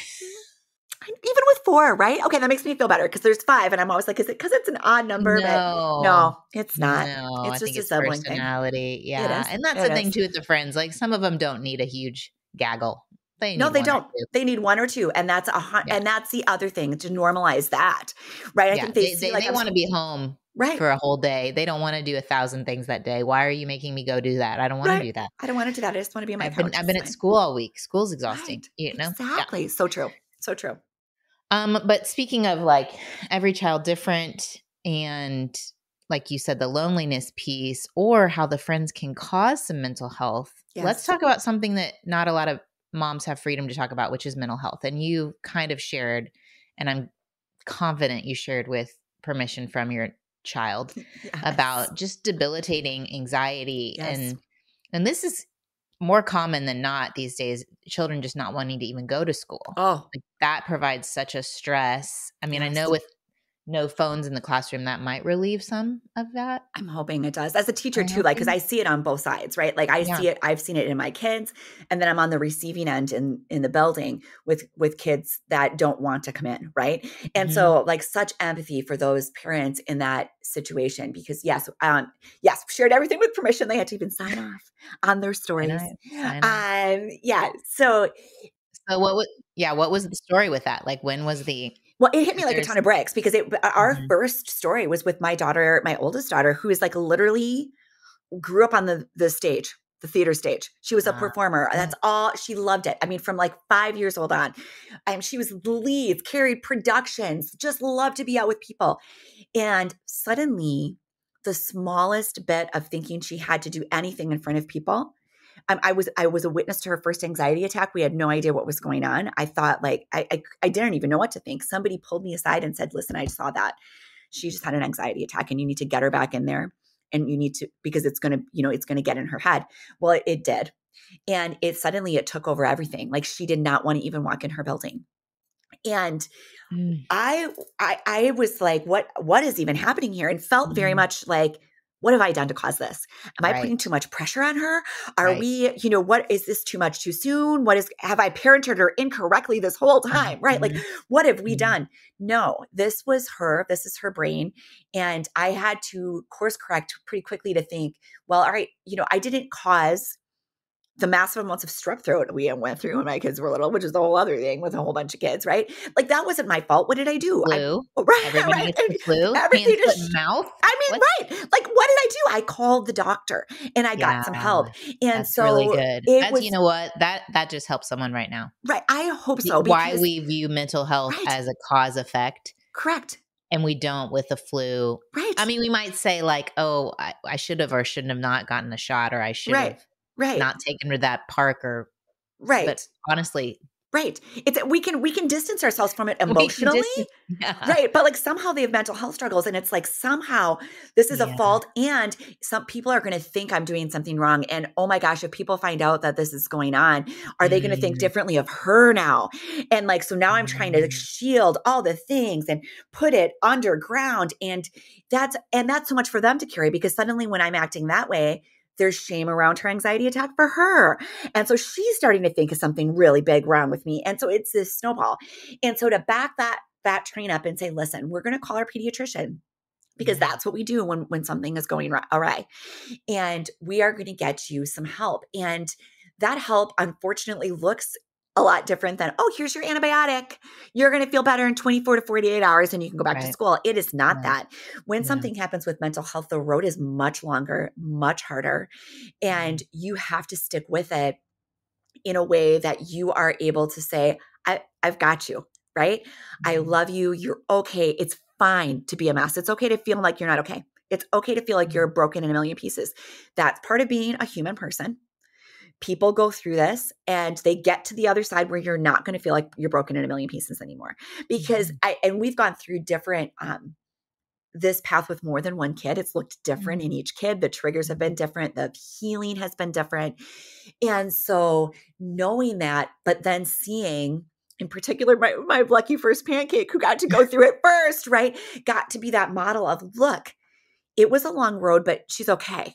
Speaker 2: Even with 4, right? Okay, that makes me feel better because there's 5 and I'm always like, is it because it's an odd number? But no, it's not.
Speaker 1: No,
Speaker 2: It's
Speaker 1: I
Speaker 2: just
Speaker 1: think
Speaker 2: a
Speaker 1: it's
Speaker 2: sibling thing.
Speaker 1: personality.
Speaker 2: It
Speaker 1: Yeah.
Speaker 2: is.
Speaker 1: And that's
Speaker 2: It
Speaker 1: the thing
Speaker 2: is.
Speaker 1: too with the friends. Like some of them don't need a huge gaggle. They
Speaker 2: No,
Speaker 1: need
Speaker 2: they
Speaker 1: one or
Speaker 2: don't.
Speaker 1: two.
Speaker 2: They need 1 or 2, and that's
Speaker 1: Yeah.
Speaker 2: and that's the other thing, to normalize that, right? I
Speaker 1: Yeah.
Speaker 2: think they see like
Speaker 1: They want to be home
Speaker 2: right.
Speaker 1: for a whole day. They don't want to do 1,000 things that day. Why are you making me go do that? I don't want to do that.
Speaker 2: I don't want to do that. I just want to be on my couch.
Speaker 1: I've been at school all week. School's exhausting,
Speaker 2: Right.
Speaker 1: you know?
Speaker 2: Exactly.
Speaker 1: Yeah.
Speaker 2: So true. So true.
Speaker 1: But speaking of like every child different and like you said, the loneliness piece or how the friends can cause some mental health. Let's
Speaker 2: Yes.
Speaker 1: talk about something that not a lot of moms have freedom to talk about, which is mental health. And you kind of shared, and I'm confident you shared with permission from your child
Speaker 2: Yes.
Speaker 1: about just debilitating anxiety.
Speaker 2: Yes.
Speaker 1: And this is more common than not these days, children just not wanting to even go to school.
Speaker 2: Oh,
Speaker 1: Like that provides such a stress. I mean, I know with no phones in the classroom, that might relieve some of that.
Speaker 2: I'm hoping it does. As a teacher
Speaker 1: I'm
Speaker 2: too, like, because
Speaker 1: hoping.
Speaker 2: I see it on both sides, right? Like I
Speaker 1: Yeah.
Speaker 2: see it, I've seen it in my kids, and then I'm on the receiving end in the building with kids that don't want to come in, right? And
Speaker 1: Mhm.
Speaker 2: so like such empathy for those parents in that situation, because yes, shared everything with permission. They had to even sign off on their stories.
Speaker 1: Sign off.
Speaker 2: Yeah. So
Speaker 1: So what was the story with that? Like when was the
Speaker 2: well, it hit me like a
Speaker 1: there's
Speaker 2: ton of bricks because our
Speaker 1: Mhm.
Speaker 2: first story was with my daughter, my oldest daughter, who is like literally grew up on the stage, the theater stage. She was a performer. That's all. She loved it. I mean, from like 5 years old on, she was leads, carried productions, just loved to be out with people. And suddenly, the smallest bit of thinking she had to do anything in front of people, I was a witness to her first anxiety attack. We had no idea what was going on. I thought like I didn't even know what to think. Somebody pulled me aside and said, "Listen, I saw that. She just had an anxiety attack, and you need to get her back in there, and you need to because it's gonna get in her head." Well, it did, and it took over everything. Like she did not want to even walk in her building, and I was like, what is even happening here? And felt very much like, what have I done to cause this? Am I putting too much pressure on her? Are we, what is this too much too soon? Have I parented her incorrectly this whole time? Right? Like, what have we done? No, this was her. This is her brain. And I had to course correct pretty quickly to think, well, all right, I didn't cause the massive amounts of strep throat we went through when my kids were little, which is the whole other thing with a whole bunch of kids, right? Like that wasn't my fault. What did I do?
Speaker 1: Flu.
Speaker 2: Right,
Speaker 1: Everybody
Speaker 2: right.
Speaker 1: gets the flu.
Speaker 2: Everything
Speaker 1: Hand, foot,
Speaker 2: just,
Speaker 1: and mouth.
Speaker 2: I mean,
Speaker 1: What?
Speaker 2: right. Like what did I do? I called the doctor and I got
Speaker 1: Yeah,
Speaker 2: some help. And
Speaker 1: that's really
Speaker 2: so
Speaker 1: good.
Speaker 2: it
Speaker 1: That's, you
Speaker 2: was,
Speaker 1: know what? That just helps someone right now.
Speaker 2: right. I hope so
Speaker 1: Why
Speaker 2: because,
Speaker 1: we view mental health
Speaker 2: right,
Speaker 1: as a cause effect
Speaker 2: correct,
Speaker 1: and we don't with the flu. I
Speaker 2: right,
Speaker 1: mean, we might say like, oh, I should have or shouldn't have not gotten a shot, or I should
Speaker 2: right,
Speaker 1: have
Speaker 2: right,
Speaker 1: not taken her to that park, or, but
Speaker 2: right.
Speaker 1: honestly,
Speaker 2: Right. It's we can distance ourselves from it
Speaker 1: we can
Speaker 2: emotionally.
Speaker 1: distance. Yeah.
Speaker 2: Right. But like somehow they have mental health struggles and it's like somehow this is a
Speaker 1: Yeah.
Speaker 2: fault and some people are going to think I'm doing something wrong. And oh my gosh, if people find out that this is going on, are they going to think
Speaker 1: Mm,
Speaker 2: differently of her now? And like, so now I'm trying to like,
Speaker 1: mm,
Speaker 2: shield all the things and put it underground. And that's so much for them to carry because suddenly when I'm acting that way, there's shame around her anxiety attack for her. And so she's starting to think of something really big wrong with me. And so it's this snowball. And so to back that train up and say, listen, we're going to call our pediatrician because
Speaker 1: yeah.
Speaker 2: that's what we do when something is going awry. And we are going to get you some help. And that help unfortunately looks a lot different than, oh, here's your antibiotic. You're going to feel better in 24 to 48 hours and you can go back to
Speaker 1: Right.
Speaker 2: school. It is not
Speaker 1: Right.
Speaker 2: that. When
Speaker 1: Yeah.
Speaker 2: something happens with mental health, the road is much longer, much harder, and you have to stick with it in a way that you are able to say, I've got you, right? I
Speaker 1: Mhm.
Speaker 2: love you. You're okay. It's fine to be a mess. It's okay to feel like you're not okay. It's okay to feel like you're broken in a million pieces. That's part of being a human person. People go through this and they get to the other side where you're not going to feel like you're broken in a million pieces anymore. Because
Speaker 1: Mhm.
Speaker 2: and we've gone through different this path with more than one kid. It's looked different in
Speaker 1: Mhm.
Speaker 2: each kid. The triggers have
Speaker 1: Mhm.
Speaker 2: been different. The healing has been different. And so knowing that, but then seeing in particular, my lucky first pancake who got to go through it first, right? Got to be that model of look, it was a long road, but she's okay.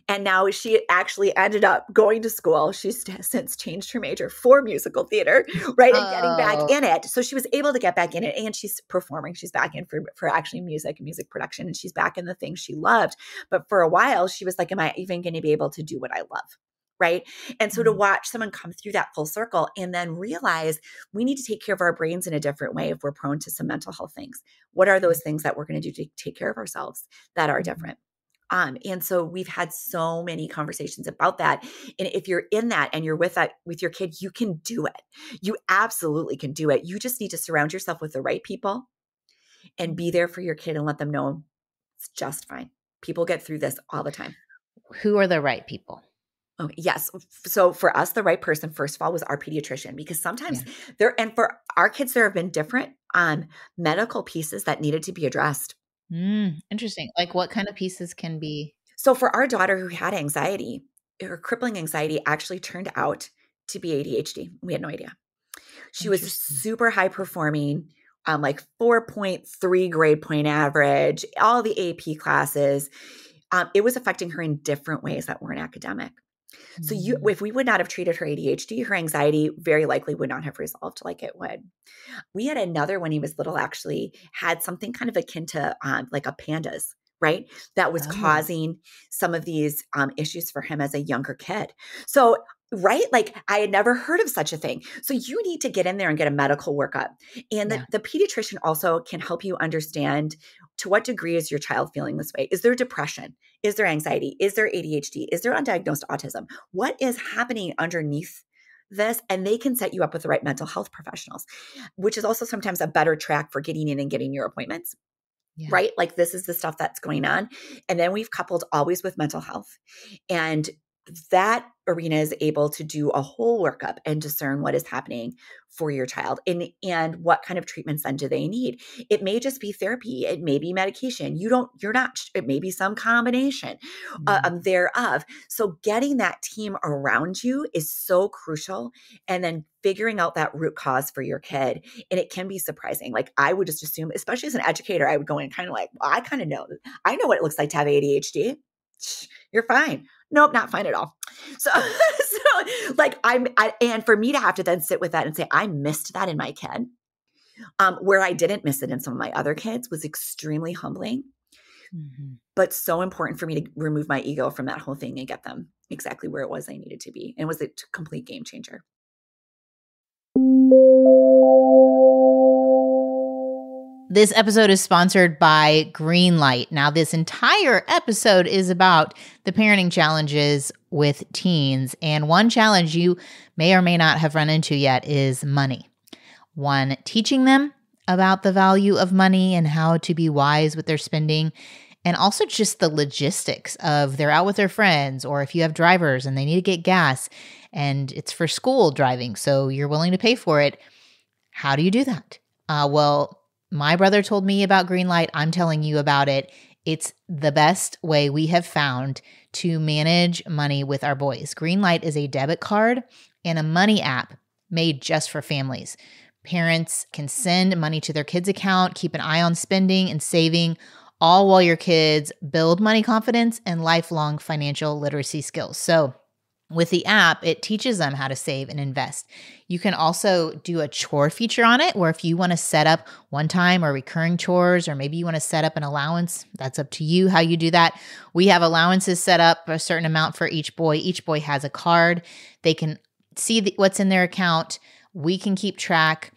Speaker 2: And now she actually ended up going to school. She's since changed her major for musical theater, right? And getting back
Speaker 1: Oh.
Speaker 2: in it. So she was able to get back in it and she's performing. She's back in for actually music and music production. And she's back in the things she loved. But for a while, she was like, am I even going to be able to do what I love? Right. And so to
Speaker 1: Mhm.
Speaker 2: watch someone come through that full circle and then realize we need to take care of our brains in a different way if we're prone to some mental health things. What are
Speaker 1: Yeah.
Speaker 2: those things that we're going to do to take care of ourselves that are
Speaker 1: Mhm.
Speaker 2: different? And so we've had so many conversations about that. And if you're in that and you're with that with your kid, you can do it. You absolutely can do it. You just need to surround yourself with the right people and be
Speaker 1: Mhm.
Speaker 2: there for your kid and let them know it's just fine. People get through this all the time.
Speaker 1: Who are the right people?
Speaker 2: Oh, yes. So for us, the right person, first of all, was our pediatrician because sometimes
Speaker 1: Yeah.
Speaker 2: and for our kids, there have been different medical pieces that needed to be addressed.
Speaker 1: Interesting. Like what kind of pieces can be
Speaker 2: So for our daughter who had anxiety, her crippling anxiety actually turned out to be ADHD. We had no idea. She was
Speaker 1: interesting?
Speaker 2: super high performing, like 4.3 grade point average, all the AP classes. It was affecting her in different ways that weren't academic. So
Speaker 1: Mm.
Speaker 2: if we would not have treated her ADHD, her anxiety very likely would not have resolved like it would. We had another when he was little actually had something kind of akin to like a pandas, right? That was
Speaker 1: Oh.
Speaker 2: causing some of these issues for him as a younger kid. So, right? Like I had never heard of such a thing. So you need to get in there and get a medical workup. And
Speaker 1: Yeah.
Speaker 2: the pediatrician also can help you understand to what degree is your child feeling this way? Is there depression? Is there anxiety? Is there ADHD? Is there undiagnosed autism? What is happening underneath this? And they can set you up with the right mental health professionals, which is also sometimes a better track for getting in and getting your appointments,
Speaker 1: Yeah.
Speaker 2: right? Like this is the stuff that's going on. And then we've coupled always with mental health. And that arena is able to do a whole workup and discern what is happening for your child and what kind of treatments then do they need. It may just be therapy, it may be medication. You're not, it may be some combination
Speaker 1: Mm.
Speaker 2: thereof. So getting that team around you is so crucial. And then figuring out that root cause for your kid. And it can be surprising. Like I would just assume, especially as an educator, I would go in kind of like, well, I kind of know, I know what it looks like to have ADHD. You're fine. Nope, not fine at all. So, so like and for me to have to then sit with that and say, I missed that in my kid, where I didn't miss it in some of my other kids was extremely humbling
Speaker 1: Mhm.
Speaker 2: but so important for me to remove my ego from that whole thing and get them exactly where it was I needed to be. And it was a complete game changer.
Speaker 1: This episode is sponsored by Greenlight. Now, this entire episode is about the parenting challenges with teens. And one challenge you may or may not have run into yet is money. One, teaching them about the value of money and how to be wise with their spending. And also just the logistics of they're out with their friends, or if you have drivers and they need to get gas and it's for school driving, so you're willing to pay for it. How do you do that? Well, my brother told me about Greenlight. I'm telling you about it. It's the best way we have found to manage money with our boys. Greenlight is a debit card and a money app made just for families. Parents can send money to their kids' account, keep an eye on spending and saving, all while your kids build money confidence and lifelong financial literacy skills. So with the app, it teaches them how to save and invest. You can also do a chore feature on it, where if you want to set up one-time or recurring chores, or maybe you want to set up an allowance, that's up to you how you do that. We have allowances set up, a certain amount for each boy. Each boy has a card. They can see what's in their account. We can keep track.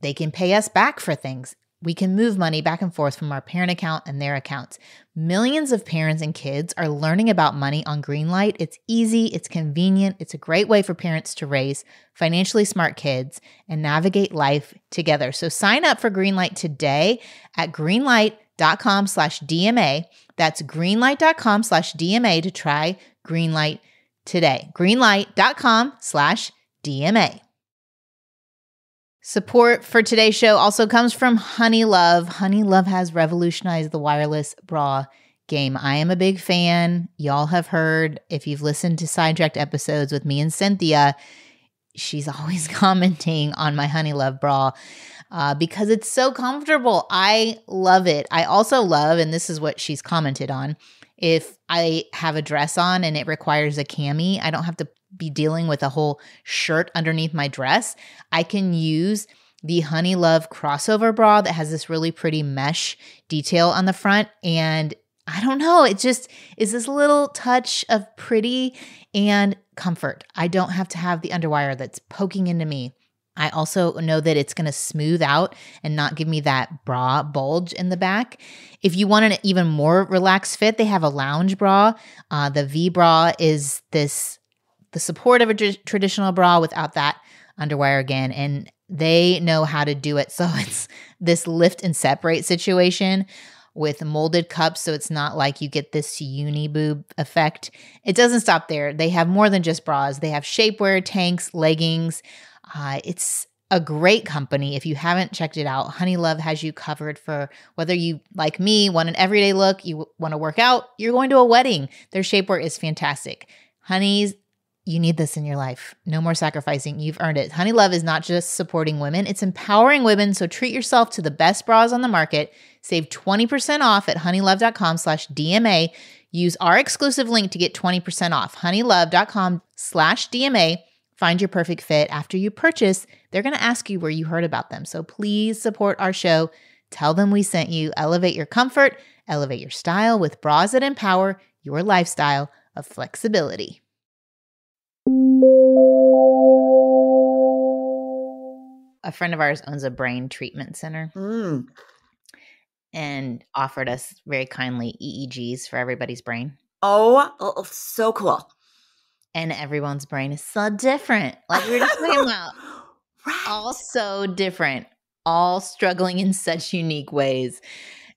Speaker 1: They can pay us back for things. We can move money back and forth from our parent account and their accounts. Millions of parents and kids are learning about money on Greenlight. It's easy, it's convenient, it's a great way for parents to raise financially smart kids and navigate life together. So sign up for Greenlight today at greenlight.com/DMA. That's greenlight.com/DMA to try Greenlight today. Greenlight.com/DMA. Support for today's show also comes from Honeylove. Honeylove has revolutionized the wireless bra game. I am a big fan. Y'all have heard, if you've listened to Sidetracked episodes with me and Cynthia, she's always commenting on my Honeylove bra because it's so comfortable. I love it. I also love, and this is what she's commented on, if I have a dress on and it requires a cami, I don't have to be dealing with a whole shirt underneath my dress. I can use the Honeylove crossover bra that has this really pretty mesh detail on the front. And I don't know, it just is this little touch of pretty and comfort. I don't have to have the underwire that's poking into me. I also know that it's going to smooth out and not give me that bra bulge in the back. If you want an even more relaxed fit, they have a lounge bra. The V bra is the support of a traditional bra without that underwire again. And they know how to do it. So it's this lift and separate situation with molded cups. So it's not like you get this uni boob effect. It doesn't stop there. They have more than just bras. They have shapewear, tanks, leggings. It's a great company. If you haven't checked it out, Honeylove has you covered for whether you, like me, want an everyday look, you want to work out, you're going to a wedding. Their shapewear is fantastic. Honeys, you need this in your life. No more sacrificing. You've earned it. Honeylove is not just supporting women, it's empowering women. So treat yourself to the best bras on the market. Save 20% off at honeylove.com/DMA. Use our exclusive link to get 20% off. honeylove.com/DMA. Find your perfect fit. After you purchase, they're going to ask you where you heard about them. So please support our show. Tell them we sent you. Elevate your comfort, elevate your style with bras that empower your lifestyle of flexibility. A friend of ours owns a brain treatment center and offered us very kindly EEGs for everybody's brain.
Speaker 2: Oh, so cool.
Speaker 1: And everyone's brain is so different. Like we were just talking about.
Speaker 2: Right.
Speaker 1: All so different, all struggling in such unique ways.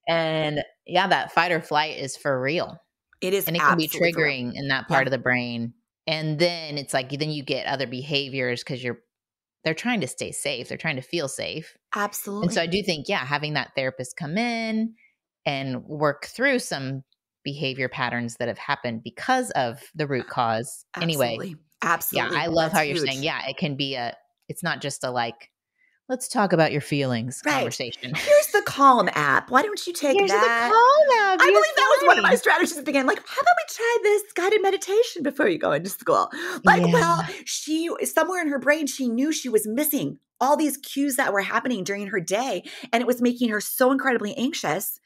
Speaker 1: And yeah, that fight or flight is for real.
Speaker 2: It is.
Speaker 1: And it can be triggering in that part of the brain. And then it's like, then you get other behaviors because they're trying to stay safe. They're trying to feel safe.
Speaker 2: Absolutely.
Speaker 1: And so I do think, having that therapist come in and work through some behavior patterns that have happened because of the root cause.
Speaker 2: Absolutely.
Speaker 1: Anyway, I love how you're saying, it can be it's not just a like, let's talk about your feelings conversation.
Speaker 2: Here's the Calm app. Why don't you take
Speaker 1: Here's
Speaker 2: that?
Speaker 1: The Calm app.
Speaker 2: I believe that was one of my strategies at the beginning. Like, how about we try this guided meditation before you go into school? Like, well, she, somewhere in her brain, she knew she was missing all these cues that were happening during her day. And it was making her so incredibly anxious,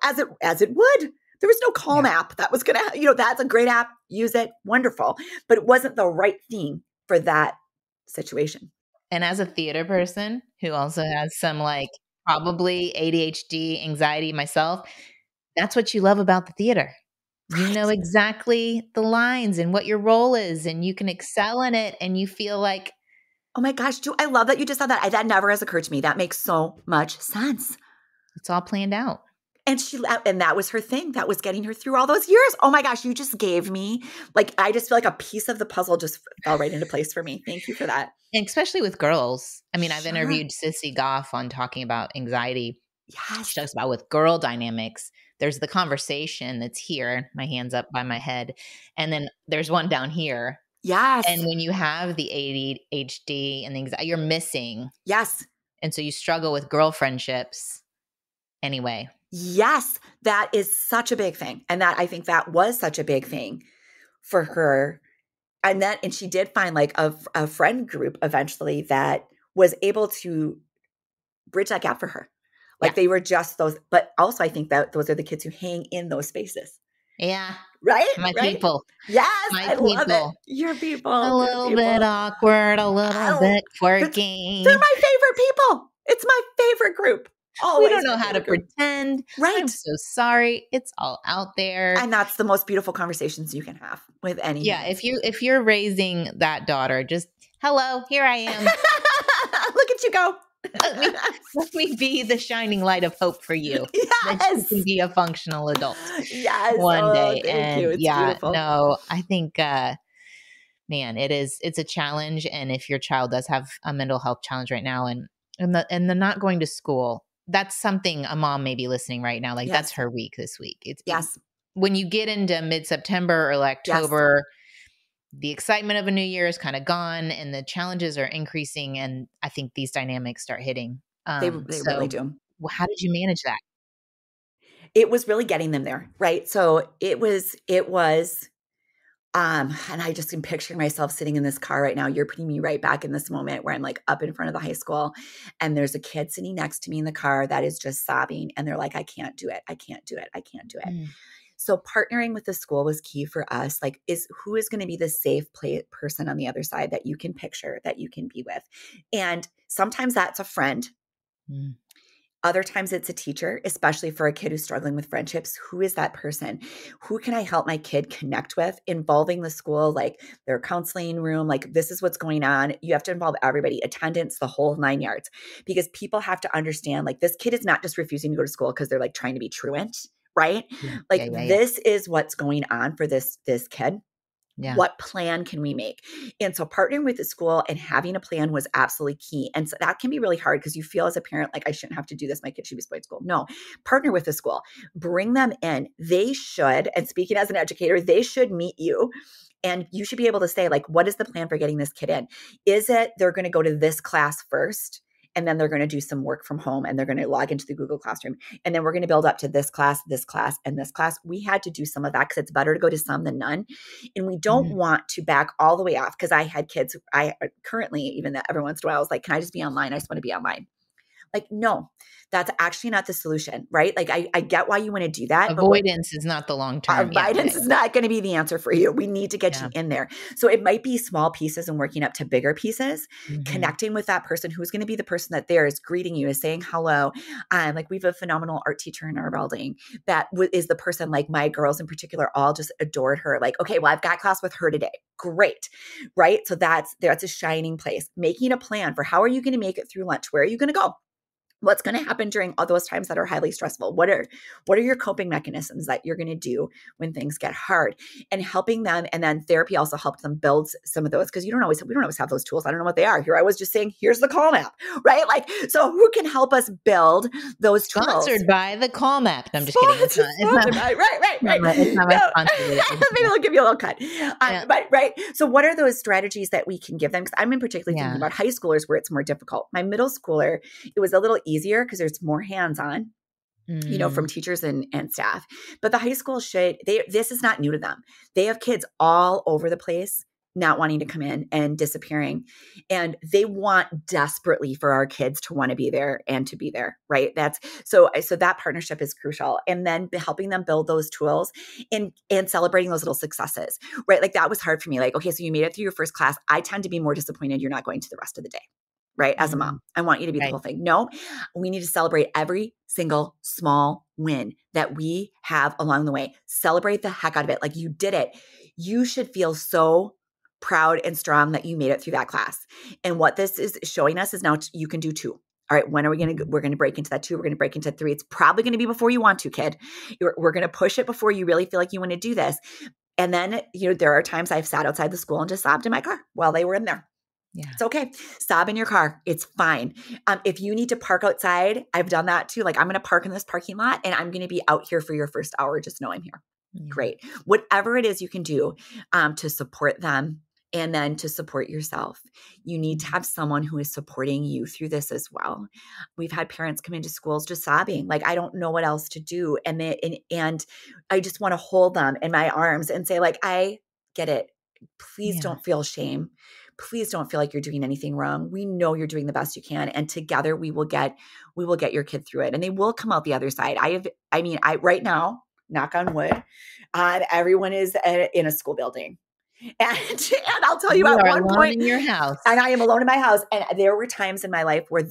Speaker 2: as it would. There was no Calm app that was going to, that's a great app. Use it. Wonderful. But it wasn't the right thing for that situation.
Speaker 1: And as a theater person who also has some like probably ADHD, anxiety myself, that's what you love about the theater. You know
Speaker 2: Right.
Speaker 1: exactly the lines and what your role is, and you can excel in it, and you feel like,
Speaker 2: oh my gosh, I love that you just said that. That never has occurred to me. That makes so much sense.
Speaker 1: it's all planned out.
Speaker 2: And that was her thing. That was getting her through all those years. Oh my gosh, you just gave me, like, I just feel like a piece of the puzzle just fell right into place for me. Thank you for that.
Speaker 1: And especially with girls. I mean, I've
Speaker 2: Sure.
Speaker 1: interviewed Sissy Goff on talking about anxiety.
Speaker 2: Yes.
Speaker 1: She talks about with girl dynamics, there's the conversation that's here, my hands up by my head, and then there's one down here.
Speaker 2: Yes.
Speaker 1: And when you have the ADHD and the anxiety, you're missing.
Speaker 2: Yes.
Speaker 1: And so you struggle with girl friendships anyway.
Speaker 2: Yes. That is such a big thing. And I think that was such a big thing for her. And she did find like a friend group eventually that was able to bridge that gap for her. Like they were just those, but also I think that those are the kids who hang in those spaces.
Speaker 1: Yeah.
Speaker 2: Right?
Speaker 1: My
Speaker 2: right?
Speaker 1: people.
Speaker 2: Yes.
Speaker 1: My
Speaker 2: I
Speaker 1: people.
Speaker 2: love it. Your people.
Speaker 1: A little bit awkward, a little bit quirky.
Speaker 2: They're my favorite people. It's my favorite group. Always
Speaker 1: we don't know how to pretend.
Speaker 2: Right.
Speaker 1: I'm so sorry. It's all out there.
Speaker 2: And that's the most beautiful conversations you can have with any.
Speaker 1: Yeah. If you're raising that daughter, just hello, here I am.
Speaker 2: Look at you go.
Speaker 1: Let me be the shining light of hope for you.
Speaker 2: Yes.
Speaker 1: That you can be a functional adult.
Speaker 2: Yes.
Speaker 1: One day.
Speaker 2: Thank you. It's
Speaker 1: yeah,
Speaker 2: beautiful.
Speaker 1: no, I think, man, it's a challenge. And if your child does have a mental health challenge right now and they're not going to school, that's something a mom may be listening right now. Like that's her week this week. When you get into mid-September or October, the excitement of a new year is kind of gone and the challenges are increasing. And I think these dynamics start hitting.
Speaker 2: They really do.
Speaker 1: How did you manage that?
Speaker 2: It was really getting them there. Right. So it was, and I just am picturing myself sitting in this car right now. You're putting me right back in this moment where I'm like up in front of the high school and there's a kid sitting next to me in the car that is just sobbing. And they're like, I can't do it. I can't do it. I can't do it. So partnering with the school was key for us. Like who is going to be the safe person on the other side that you can picture, that you can be with. And sometimes that's a friend. Other times it's a teacher, especially for a kid who's struggling with friendships. Who is that person? Who can I help my kid connect with? Involving the school, like their counseling room, like this is what's going on. You have to involve everybody, attendance, the whole 9 yards, because people have to understand like this kid is not just refusing to go to school because they're like trying to be truant, right? This is what's going on for this kid. Yeah. What plan can we make? And so partnering with the school and having a plan was absolutely key. And so that can be really hard because you feel as a parent, like I shouldn't have to do this. My kid should be supposed to school. No, partner with the school, bring them in. They should, and speaking as an educator, they should meet you. And you should be able to say like, what is the plan for getting this kid in? Is it they're going to go to this class first? And then they're going to do some work from home and they're going to log into the Google Classroom. And then we're going to build up to this class, and this class. We had to do some of that because it's better to go to some than none. And we don't want to back all the way off because I had kids, I currently, even that every once in a while, I was like, can I just be online? I just want to be online. Like, no, that's actually not the solution, right? Like, I get why you want to do that.
Speaker 1: Avoidance is not the long-term.
Speaker 2: Avoidance is not going to be the answer for you. We need to get you in there. So it might be small pieces and working up to bigger pieces, connecting with that person who's going to be the person that there is greeting you, is saying hello. Like we have a phenomenal art teacher in our building that is the person, like my girls in particular, all just adored her. Like, okay, well, I've got class with her today. Great. Right. So that's a shining place. Making a plan for how are you going to make it through lunch? Where are you going to go? What's going to happen during all those times that are highly stressful? What are your coping mechanisms that you're going to do when things get hard, and helping them? And then therapy also helped them build some of those, because we don't always have those tools. I don't know what they are. Here I was just saying, here's the Calm app, right? Like, so who can help us build those tools?
Speaker 1: Sponsored by the Calm app. I'm just kidding. It's not
Speaker 2: right.
Speaker 1: It's not my sponsor.
Speaker 2: Maybe they'll give you a little cut. But right. So what are those strategies that we can give them? Because I'm in particularly thinking about high schoolers where it's more difficult. My middle schooler, it was a little easier because there's more hands-on, from teachers and staff. But the high school this is not new to them. They have kids all over the place, not wanting to come in and disappearing. And they want desperately for our kids to want to be there and to be there, right? So that partnership is crucial. And then helping them build those tools and celebrating those little successes, right? Like that was hard for me. Like, okay, so you made it through your first class. I tend to be more disappointed you're not going to the rest of the day. Right? As a mom, I want you to be the whole thing. No, we need to celebrate every single small win that we have along the way. Celebrate the heck out of it. Like you did it. You should feel so proud and strong that you made it through that class. And what this is showing us is now you can do 2. All right, when are we going to, we're going to break into that 2. We're going to break into 3. It's probably going to be before you want to, kid. We're going to push it before you really feel like you want to do this. And then, there are times I've sat outside the school and just sobbed in my car while they were in there. Yeah. It's okay. Sob in your car. It's fine. If you need to park outside, I've done that too. Like I'm going to park in this parking lot and I'm going to be out here for your first hour. Just know I'm here. Yeah. Great. Whatever it is you can do to support them and then to support yourself, you need to have someone who is supporting you through this as well. We've had parents come into schools just sobbing, like, I don't know what else to do. And I just want to hold them in my arms and say, like, I get it. Please don't feel shame. Please don't feel like you're doing anything wrong. We know you're doing the best you can. And together we will get your kid through it and they will come out the other side. Right now, knock on wood, everyone is in a school building. And I'll tell you about one point
Speaker 1: in your house.
Speaker 2: And I am alone in my house. And there were times in my life where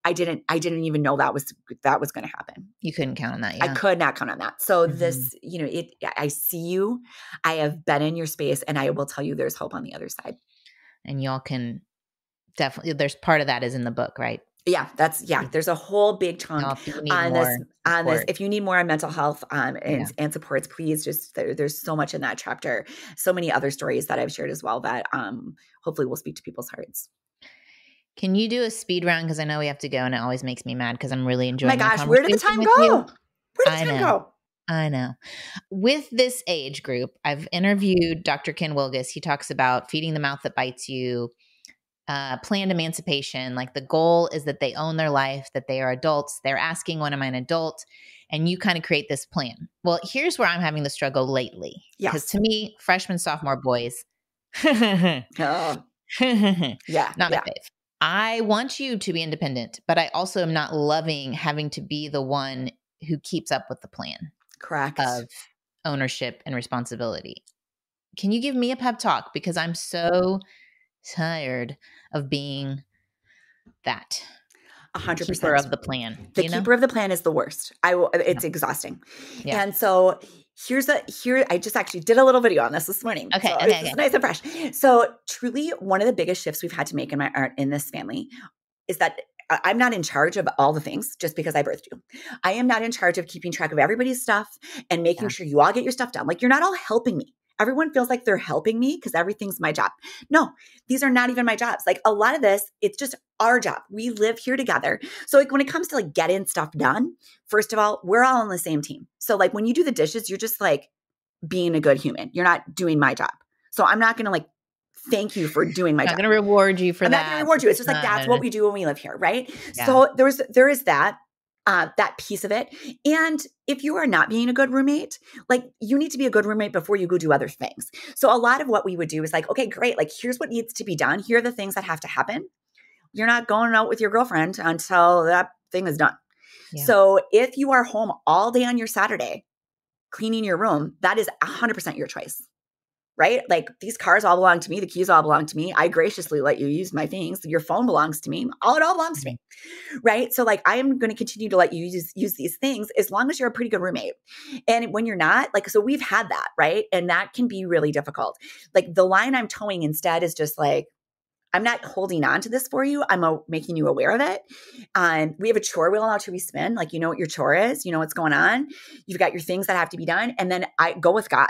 Speaker 2: I didn't even know that was going to happen.
Speaker 1: You couldn't count on that. Yeah.
Speaker 2: I could not count on that. So this, I see you, I have been in your space and I will tell you there's hope on the other side.
Speaker 1: And y'all can definitely, there's part of that is in the book, right?
Speaker 2: Yeah, there's a whole big chunk on this. If you need more on mental health and supports, please there's so much in that chapter. So many other stories that I've shared as well that hopefully will speak to people's hearts.
Speaker 1: Can you do a speed round? Because I know we have to go and it always makes me mad because I'm really enjoying
Speaker 2: my gosh, where did the time go? Where did the time go?
Speaker 1: I know. With this age group, I've interviewed Dr. Ken Wilgus. He talks about feeding the mouth that bites you, planned emancipation. Like the goal is that they own their life, that they are adults. They're asking, when am I an adult? And you kind of create this plan. Well, here's where I'm having the struggle lately. Because to me, freshman, sophomore boys, not my fave. I want you to be independent, but I also am not loving having to be the one who keeps up with the plan.
Speaker 2: Correct.
Speaker 1: Of ownership and responsibility. Can you give me a pep talk? Because I'm so tired of being that
Speaker 2: 100%
Speaker 1: keeper of the plan.
Speaker 2: The keeper of the plan is the worst. It's exhausting. Yeah. And so I just actually did a little video on this morning.
Speaker 1: Okay.
Speaker 2: So it's nice and fresh. So truly one of the biggest shifts we've had to make in this family is that I'm not in charge of all the things just because I birthed you. I am not in charge of keeping track of everybody's stuff and making sure you all get your stuff done. Like you're not all helping me. Everyone feels like they're helping me because everything's my job. No, these are not even my jobs. Like a lot of this, it's just our job. We live here together. So like when it comes to like getting stuff done, first of all, we're all on the same team. So like when you do the dishes, you're just like being a good human. You're not doing my job. So I'm not going to like thank you for doing my job.
Speaker 1: I'm not going to reward you for that.
Speaker 2: I'm not going to reward you. It's just like, that's what we do when we live here. Right. Yeah. So there is that piece of it. And if you are not being a good roommate, like you need to be a good roommate before you go do other things. So a lot of what we would do is like, okay, great. Like here's what needs to be done. Here are the things that have to happen. You're not going out with your girlfriend until that thing is done. Yeah. So if you are home all day on your Saturday, cleaning your room, that is 100% your choice. Right? Like these cars all belong to me. The keys all belong to me. I graciously let you use my things. Your phone belongs to me. It all belongs to me. Right? So like, I am going to continue to let you use these things as long as you're a pretty good roommate. And when you're not, like, so we've had that, right? And that can be really difficult. Like the line I'm towing instead is just like, I'm not holding on to this for you. I'm making you aware of it. We have a chore wheel now we spin. Like, you know what your chore is, you know what's going on. You've got your things that have to be done. And then I go with God.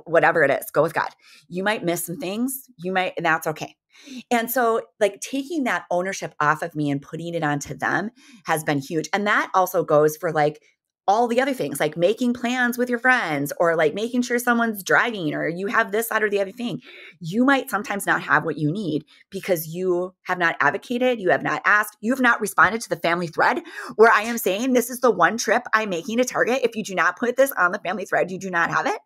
Speaker 2: Whatever it is, go with God. You might miss some things, and that's okay. And so like taking that ownership off of me and putting it onto them has been huge. And that also goes for like all the other things, like making plans with your friends or like making sure someone's driving or you have this, that, or the other thing. You might sometimes not have what you need because you have not advocated, you have not asked, you have not responded to the family thread where I am saying, this is the one trip I'm making to Target. If you do not put this on the family thread, you do not have it.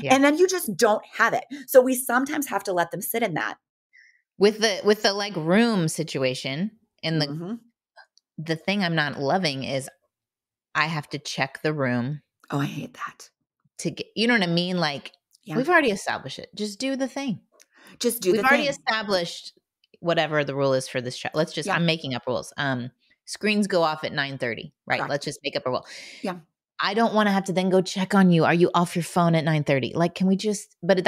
Speaker 1: Yeah.
Speaker 2: And then you just don't have it. So we sometimes have to let them sit in that.
Speaker 1: With the like room situation, and
Speaker 2: Mhm.
Speaker 1: the thing I'm not loving is I have to check the room
Speaker 2: Oh, I hate that.
Speaker 1: to get, you know what I mean? Like,
Speaker 2: Yeah.
Speaker 1: we've already established it. Just do the thing.
Speaker 2: Just do
Speaker 1: We've
Speaker 2: the
Speaker 1: already
Speaker 2: thing.
Speaker 1: established whatever the rule is for this chat. Let's just,
Speaker 2: Yeah.
Speaker 1: I'm making up rules. Screens go off at 9:30, right?
Speaker 2: Correct.
Speaker 1: Let's just make up a rule.
Speaker 2: Yeah.
Speaker 1: I don't want to have to then go check on you. Are you off your phone at 9:30? Like, can we just, but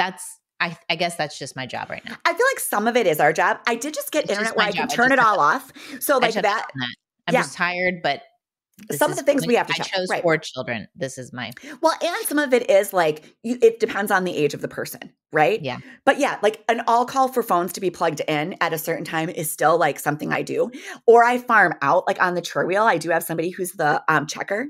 Speaker 1: I guess that's just my job right now.
Speaker 2: I feel like some of it is our job. I did just get
Speaker 1: It's
Speaker 2: internet
Speaker 1: just
Speaker 2: where
Speaker 1: my
Speaker 2: I can
Speaker 1: job.
Speaker 2: turn it all off. So
Speaker 1: I
Speaker 2: like
Speaker 1: just have to
Speaker 2: that.
Speaker 1: own that. I'm
Speaker 2: Yeah.
Speaker 1: just tired, but
Speaker 2: Some of the things we have to
Speaker 1: I
Speaker 2: check.
Speaker 1: chose
Speaker 2: Right.
Speaker 1: 4 children. This is my,
Speaker 2: Well, and some of it is like, it depends on the age of the person, right?
Speaker 1: yeah.
Speaker 2: But yeah, like an all call for phones to be plugged in at a certain time is still like something I do. Or I farm out, like on the chore wheel, I do have somebody who's the checker.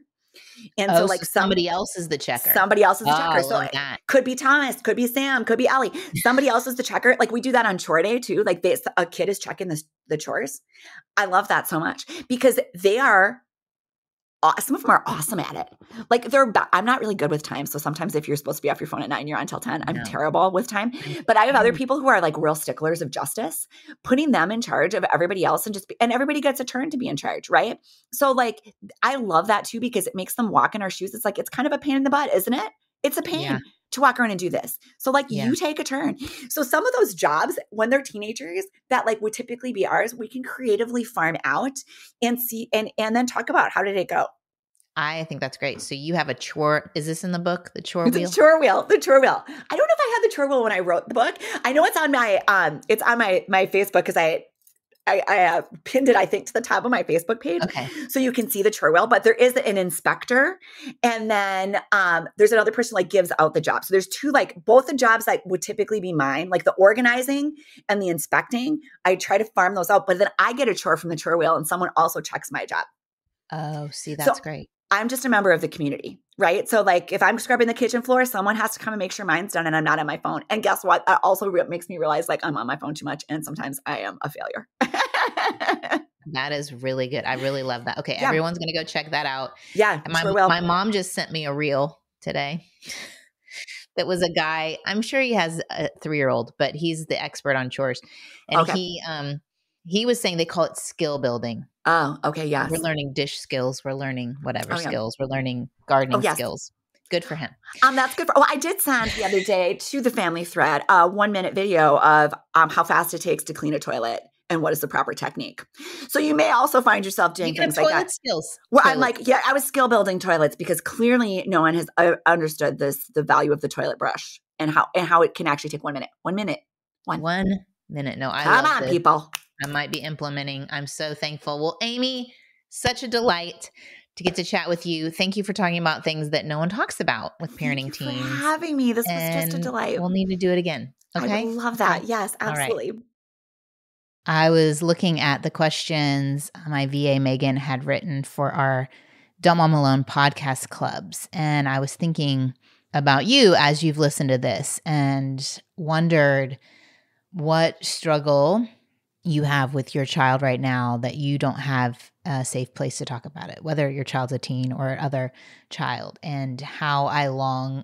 Speaker 2: And so like
Speaker 1: somebody else is the checker.
Speaker 2: Somebody else is the
Speaker 1: Oh,
Speaker 2: checker. So
Speaker 1: love that.
Speaker 2: could be Thomas, could be Sam, could be Ellie. Somebody else is the checker. Like we do that on chore day too. Like a kid is checking the chores. I love that so much because they are, some of them are awesome at it. Like I'm not really good with time. So sometimes if you're supposed to be off your phone at 9, you're on till 10. I'm
Speaker 1: No.
Speaker 2: terrible with time. But I have other people who are like real sticklers of justice, putting them in charge of everybody else and everybody gets a turn to be in charge, right? So like, I love that too, because it makes them walk in our shoes. It's like, it's kind of a pain in the butt, isn't it? It's a pain to walk around and do this. So like you take a turn. So some of those jobs when they're teenagers that like would typically be ours, we can creatively farm out and see, and then talk about how did it go?
Speaker 1: I think that's great. So you have a chore. Is this in the book? The chore wheel?
Speaker 2: The chore wheel. I don't know if I had the chore wheel when I wrote the book. I know it's on my my Facebook because I pinned it, I think, to the top of my Facebook page.
Speaker 1: Okay.
Speaker 2: So you can see the chore wheel, but there is an inspector. And then there's another person like gives out the job. So there's two, like both the jobs that would typically be mine, like the organizing and the inspecting. I try to farm those out, but then I get a chore from the chore wheel and someone also checks my job.
Speaker 1: Oh, see, that's great.
Speaker 2: I'm just a member of the community, right? So like if I'm scrubbing the kitchen floor, someone has to come and make sure mine's done and I'm not on my phone. And guess what? That also makes me realize like I'm on my phone too much and sometimes I am a failure.
Speaker 1: That is really good. I really love that. Okay, everyone's going to go check that out.
Speaker 2: Yeah,
Speaker 1: my mom just sent me a reel today. That was a guy, I'm sure he has a 3-year-old, but he's the expert on chores. And he was saying they call it skill building.
Speaker 2: Oh, okay, yes.
Speaker 1: We're learning dish skills. We're learning whatever skills. We're learning gardening skills. Good for him.
Speaker 2: That's good. Well, I did send the other day to the family thread a 1-minute video of how fast it takes to clean a toilet and what is the proper technique. So you may also find yourself doing things like that.
Speaker 1: Skills.
Speaker 2: Well, I'm like, I was skill building toilets because clearly no one has understood the value of the toilet brush and how it can actually take 1 minute. 1 minute. 1
Speaker 1: minute. No,
Speaker 2: Come on, people.
Speaker 1: I might be implementing. I'm so thankful. Well, Amy, such a delight to get to chat with you. Thank you for talking about things that no one talks about with parenting teens.
Speaker 2: Thank you for having me. This was just a delight.
Speaker 1: We'll need to do it again. Okay.
Speaker 2: I love that. Yes, absolutely.
Speaker 1: Right. I was looking at the questions my VA Megan had written for our Don't Mom Alone podcast clubs. And I was thinking about you as you've listened to this and wondered what struggle you have with your child right now that you don't have a safe place to talk about it, whether your child's a teen or other child, and how I long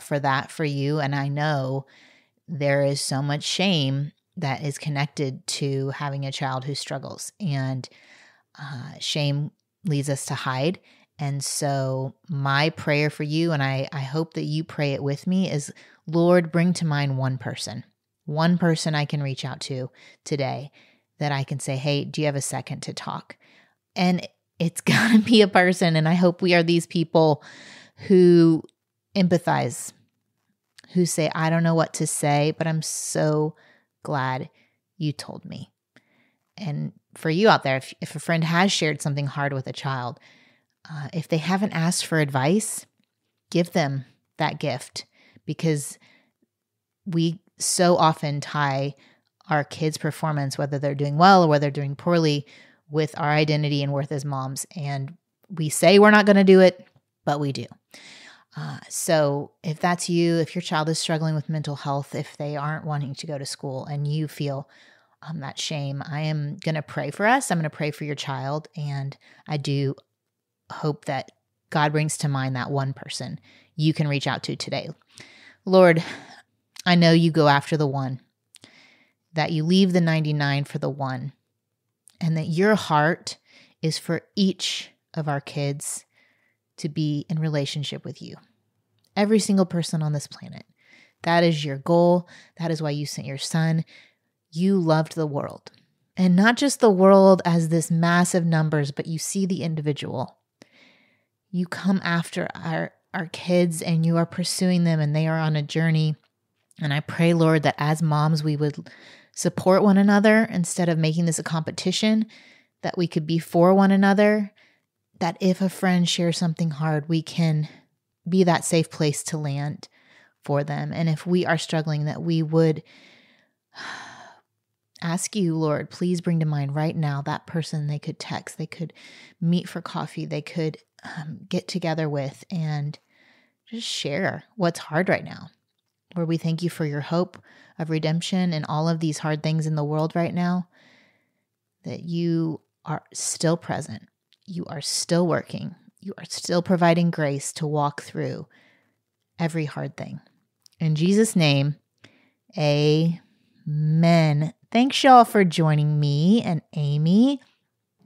Speaker 1: for that for you. And I know there is so much shame that is connected to having a child who struggles, and shame leads us to hide. And so my prayer for you, and I hope that you pray it with me, is, Lord, bring to mind one person I can reach out to today that I can say, hey, do you have a second to talk? And it's got to be a person, and I hope we are these people who empathize, who say, I don't know what to say, but I'm so glad you told me. And for you out there, if a friend has shared something hard with a child, if they haven't asked for advice, give them that gift, because we so often tie our kids' performance, whether they're doing well or whether they're doing poorly, with our identity and worth as moms. And we say we're not going to do it, but we do. So if that's you, if your child is struggling with mental health, if they aren't wanting to go to school and you feel that shame, I am going to pray for us. I'm going to pray for your child. And I do hope that God brings to mind that one person you can reach out to today. Lord, I know you go after the one, that you leave the 99 for the one, and that your heart is for each of our kids to be in relationship with you. Every single person on this planet. That is your goal. That is why you sent your son. You loved the world. And not just the world as this massive numbers, but you see the individual. You come after our kids and you are pursuing them and they are on a journey. And I pray, Lord, that as moms, we would support one another instead of making this a competition, that we could be for one another, that if a friend shares something hard, we can be that safe place to land for them. And if we are struggling, that we would ask you, Lord, please bring to mind right now that person they could text, they could meet for coffee, they could get together with and just share what's hard right now. Lord, we thank you for your hope of redemption and all of these hard things in the world right now, that you are still present. You are still working. You are still providing grace to walk through every hard thing. In Jesus' name, amen. Thanks, y'all, for joining me and Amy.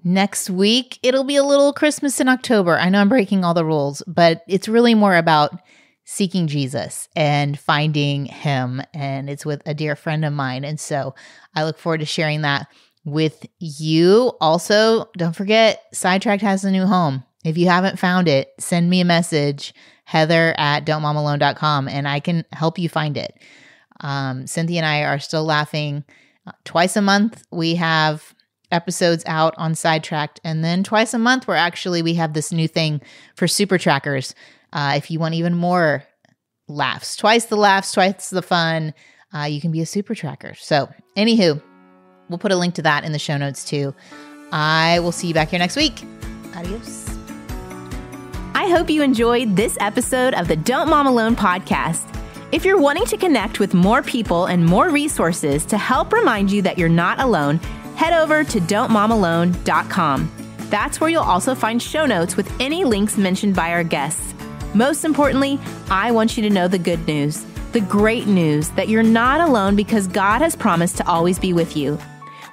Speaker 1: Next week, it'll be a little Christmas in October. I know I'm breaking all the rules, but it's really more about seeking Jesus and finding him. And it's with a dear friend of mine. And so I look forward to sharing that with you. Also, don't forget, Sidetracked has a new home. If you haven't found it, send me a message, heather@don'tmomalone.com, and I can help you find it. Cynthia and I are still laughing. Twice a month, we have episodes out on Sidetracked. And then twice a month, we have this new thing for super trackers. If you want even more laughs, twice the fun, you can be a super tracker. So anywho, we'll put a link to that in the show notes too. I will see you back here next week. Adios.
Speaker 3: I hope you enjoyed this episode of the Don't Mom Alone podcast. If you're wanting to connect with more people and more resources to help remind you that you're not alone, head over to don'tmomalone.com. That's where you'll also find show notes with any links mentioned by our guests. Most importantly, I want you to know the good news, the great news that you're not alone because God has promised to always be with you.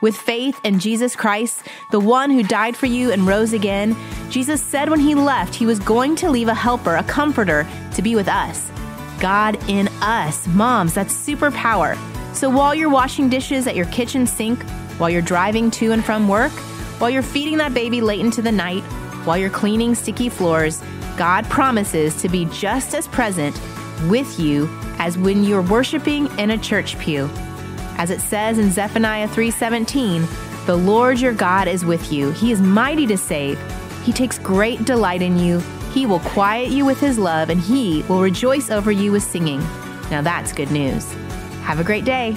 Speaker 3: With faith in Jesus Christ, the one who died for you and rose again, Jesus said when he left, he was going to leave a helper, a comforter, to be with us. God in us. Moms, that's superpower. So while you're washing dishes at your kitchen sink, while you're driving to and from work, while you're feeding that baby late into the night, while you're cleaning sticky floors, God promises to be just as present with you as when you're worshiping in a church pew. As it says in Zephaniah 3:17, the Lord your God is with you. He is mighty to save. He takes great delight in you. He will quiet you with his love, and he will rejoice over you with singing. Now that's good news. Have a great day.